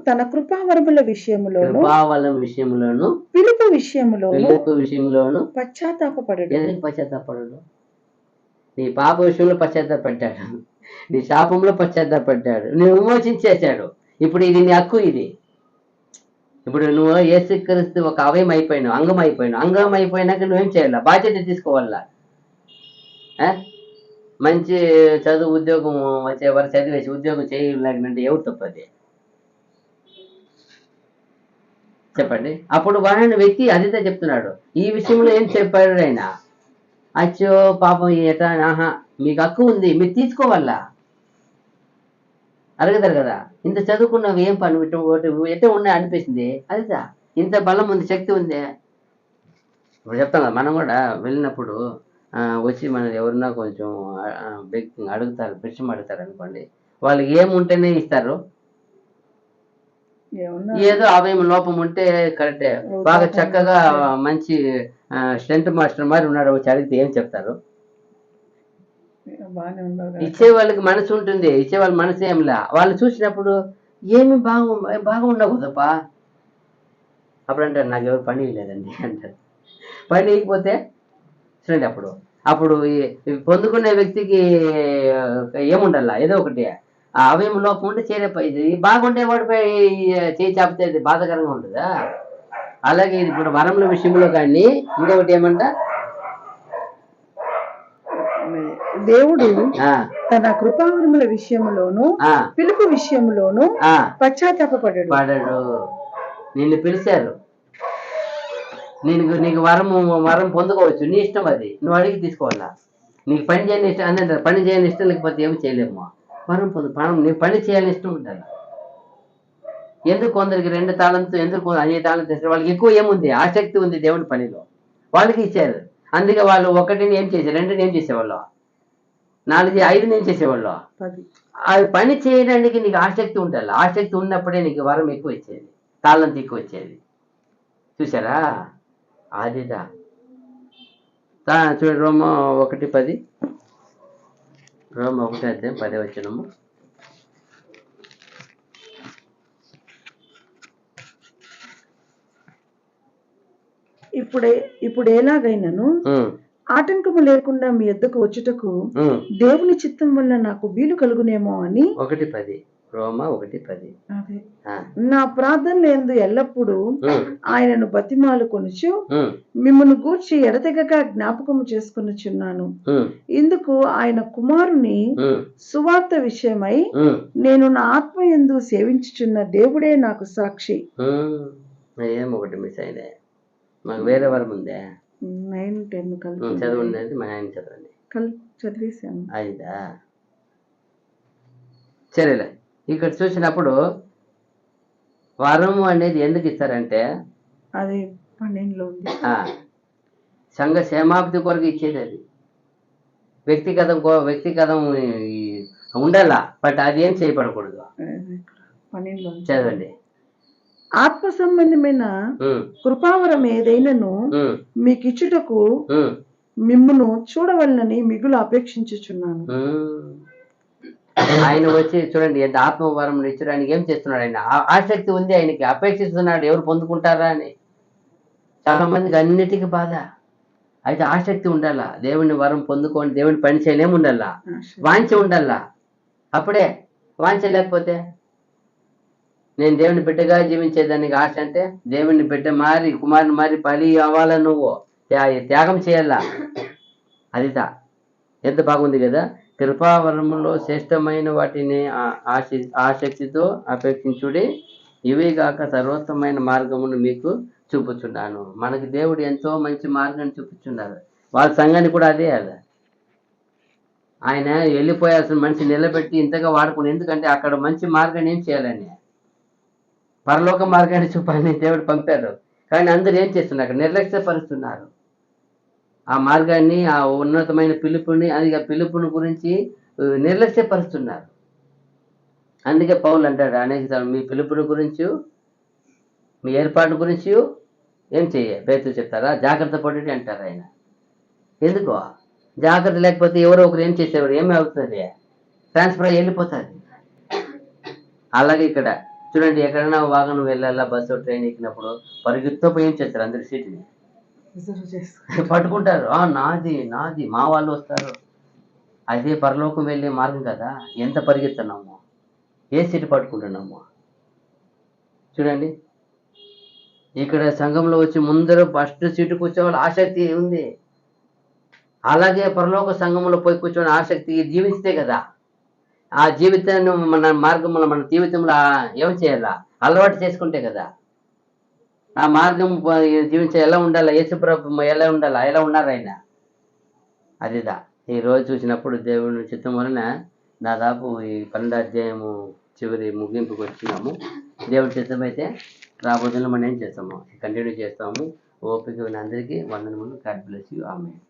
Speaker 2: తన కృపావరముల విషయములోను పిలుపు విషయములోను పశ్చాత్తాపపడడు.
Speaker 1: ఎందుకు పశ్చాత్తాపడడు? నీ పాప విషయంలో పశ్చాత్తాపడ్డాడు, నీ శాపంలో పశ్చాత్తాపడ్డాడు, నువ్వు విమోచించేశాడు. ఇప్పుడు ఇది నీ హక్కు. ఇప్పుడు నువ్వు యేసుక్రీస్తు ఒక అవయం అయిపోయినావు, అంగం అయిపోయినాక నువ్వేం చేయాల? బాధ్యత తీసుకోవాలా. మంచి చదువు ఉద్యోగం వచ్చేవారు చదివేసి ఉద్యోగం చేయలేకంటే ఎవరు తప్పది చెప్పండి? అప్పుడు వాడిన వ్యక్తి అదితే చెప్తున్నాడు. ఈ విషయంలో ఏం చెప్పాడు ఆయన? అచ్చో పాపం మీకు హక్కు ఉంది, మీరు తీసుకోవాలా. అడగదారు కదా, ఇంత చదువుకున్నావు ఏం పని ఎట్లా ఉన్నాయి అనిపిస్తుంది. అదిదా ఇంత బలం ఉంది, శక్తి ఉంది. ఇప్పుడు చెప్తాం కదా, మనం కూడా వెళ్ళినప్పుడు వచ్చి మనం ఎవరన్నా కొంచెం అడుగుతారు, ప్రశ్న అడుగుతారు అనుకోండి, వాళ్ళకి ఏముంటేనే ఇస్తారు. ఏదో అవయం లోపం ఉంటే కరెక్టే, బాగా చక్కగా మంచి స్ట్రెంత్ మాస్టర్ మరి ఉన్నాడు, వచ్చి అడిగితే ఏం చెప్తారు? ఇచ్చే వాళ్ళకి మనసు ఉంటుంది, ఇచ్చే వాళ్ళ మనసు ఏంలా. వాళ్ళు చూసినప్పుడు ఏమి బాగుండవు తప్ప, అప్పుడు అంటారు నాకు ఎవరు పని లేదండి అంటారు. పని ఇకపోతే చూడండి, అప్పుడు పొందుకునే వ్యక్తికి ఏముండాల? ఏదో ఒకటి అవయం లోపం ఉంటే చేరేపోయింది. బాగుండే వాడిపై చేయి చాపితే అది బాధాకరంగా ఉంటుందా? అలాగే ఇప్పుడు వరముల విషయంలో కానీ ఇంకొకటి ఏమంట,
Speaker 2: దేవుడు తన కృపావరముల విషయములోను పిలుపు విషయములోను పశ్చాత్తాపపడడు.
Speaker 1: నిన్ను పిలిచారు, నీకు వరం పొందుకోవచ్చు, నీ ఇష్టం, అది నువ్వు అడిగి తీసుకోవాలా. నీకు పని చేయని ఇష్టం అంటే పని చేయని ఇష్టం లేకపోతే ఏమి చేయలేము. వరం నీకు పని చేయాలని ఇష్టం ఉండాలి. ఎందుకు కొందరికి 2 తాళంతు, ఎందుకు 5 తాళంతు ఇస్తారు? వాళ్ళకి ఎక్కువ ఏముంది? ఆసక్తి ఉంది దేవుని పనిలో. వాళ్ళకి ఇచ్చారు. అందుకే వాళ్ళు 1ని ఏం చేశారు? 2ని ఏం చేసేవాళ్ళు? 4, 5ని ఏం చేసేవాళ్ళు?
Speaker 2: 10.
Speaker 1: అది పని చేయడానికి నీకు ఆసక్తి ఉండాలి. ఆసక్తి ఉన్నప్పుడే నీకు వరం ఎక్కువ వచ్చేది, తాళంతు ఎక్కువ వచ్చేది. చూసారా? అదిదా. చూడండి రోమ 1:10. రోమ 1:10
Speaker 2: ఇప్పుడు ఎలాగైనను ఆటంకము లేకుండా మీ యొద్దకు వచ్చుటకు దేవుని చిత్తం వల్ల నాకు వీలు కలుగునేమో అని
Speaker 1: 1:10. రోమ 1:10.
Speaker 2: అదే నా ప్రార్థనలు ఎందు ఎల్లప్పుడూ ఆయనను బతిమాలు కొనుచు మిమ్మల్ని గూర్చి ఎడతెగక జ్ఞాపకము చేసుకొనుచున్నాను. ఇందుకు ఆయన కుమారుని సువార్త విషయమై నేను నా ఆత్మ యందు సేవించుచున్న దేవుడే నాకు సాక్షి.
Speaker 1: ఏం ఒకటి మిస్ అయినా మాకు వేరే వరం ఉందే.
Speaker 2: 9, 10 కలిపి
Speaker 1: చదవండి. అది మా ఆయన చదవండి.
Speaker 2: చదివేశాను.
Speaker 1: అయిందా? సరేలే. ఇక్కడ చూసినప్పుడు వరము అనేది ఎందుకు ఇస్తారంటే
Speaker 2: అది 12లో ఉంది.
Speaker 1: సంఘ క్షేమాభివృద్ధి కొరకు ఇచ్చేది. అది వ్యక్తిగతం ఉండాలా, బట్ అది ఏం చేయబడకూడదు.
Speaker 2: 12లో
Speaker 1: చదవండి.
Speaker 2: ఆత్మ సంబంధమైన కృపావరం ఏదైనాను మీకు ఇచ్చుటకు మిమ్మును చూడవలనని మిగులు అపేక్షించుచున్నాను.
Speaker 1: ఆయన వచ్చి చూడండి, ఎంత ఆత్మవరం ఇచ్చడానికి ఏం చేస్తున్నాడు? ఆయన ఆసక్తి ఉంది, ఆయనకి అపేక్షిస్తున్నాడు ఎవరు పొందుకుంటారా అని. చాలా మందికి అన్నిటికీ బాధ. అయితే ఆసక్తి ఉండాలా, దేవుని వరం పొందుకొని దేవుని పని చేయలేము ఉండాలా, వాంఛ ఉండాలా. అప్పుడే వాంఛ లేకపోతే నేను దేవుని బిడ్డగా జీవించేదానికి ఆశ అంటే దేవుని బిడ్డ మారి కుమారుని మారి బలి అవ్వాలా, నువ్వు త్యాగం చేయాలా. అదిదా ఎంత బాగుంది కదా. కృపావరములో శ్రేష్టమైన వాటిని ఆసక్తితో అపేక్షించుడి, ఇవే కాక సర్వోత్తమైన మార్గమును మీకు చూపుచున్నాను. మనకి దేవుడు ఎంతో మంచి మార్గాన్ని చూపుచున్నారు. వాళ్ళ సంఘాన్ని కూడా అదే అలా ఆయన వెళ్ళిపోయాల్సిన మనిషి నిలబెట్టి ఇంతగా వాడుకుని, ఎందుకంటే అక్కడ మంచి మార్గాన్ని ఏం చేయాలని, పరలోక మార్గాన్ని చూపాలని దేవుడు పంపారు. కానీ అందరూ ఏం చేస్తున్నారు? అక్కడ నిర్లక్ష్యపరుస్తున్నారు ఆ మార్గాన్ని, ఆ ఉన్నతమైన పిలుపుని. అది పిలుపుని గురించి నిర్లక్ష్యపరుస్తున్నారు. అందుకే పౌలు అంటాడు అనేక మీ పిలుపుని గురించి, మీ ఏర్పాటు గురించి ఏం పేతురు చెప్తారా? జాగ్రత్త పడి అంటారు ఆయన. ఎందుకో జాగ్రత్త లేకపోతే ఎవరో ఒకరు ఏం చేసేవారు, ఏమి అవుతుంది? ట్రాన్స్ఫర్ అయ్యి వెళ్ళిపోతుంది. అలాగే ఇక్కడ చూడండి, ఎక్కడైనా వాహనం వెళ్ళాలా, బస్సు ట్రైన్ ఎక్కినప్పుడు పరిగెత్తుతో ఏం చేస్తారు? అందరు సీటుని పట్టుకుంటారు. నాది నాది, మా వాళ్ళు వస్తారు. అదే పరలోకం వెళ్ళే మార్గం కదా. ఎంత పరిగెత్తున్నాము, ఏ సీటు పట్టుకుంటున్నాము చూడండి. ఇక్కడ సంఘంలో వచ్చి ముందర ఫస్ట్ సీటు కూర్చోవాలి ఆసక్తి ఉంది. అలాగే పరలోక సంఘంలో పోయి కూర్చొని ఆసక్తి జీవిస్తే కదా, ఆ జీవితాన్ని మన మార్గంలో మన జీవితంలో ఏం చేయాలా, అలవాటు చేసుకుంటే కదా ఆ మార్గం జీవించే ఎలా ఉండాలా, యేసుప్రభు ఎలా ఉండాలా, ఎలా ఉన్నారు ఆయన. అదిదా ఈ రోజు చూసినప్పుడు దేవుని చిత్తం వలన దాదాపు ఈ 12వ అధ్యాయము చివరి ముగింపుకి వచ్చినాము. దేవుడి చిత్తం అయితే రాబోతున్న మనం ఏం చేస్తాము, కంటిన్యూ చేస్తాము. ఓపిక అందరికీ వందనములు. God bless you. ఆమేన్.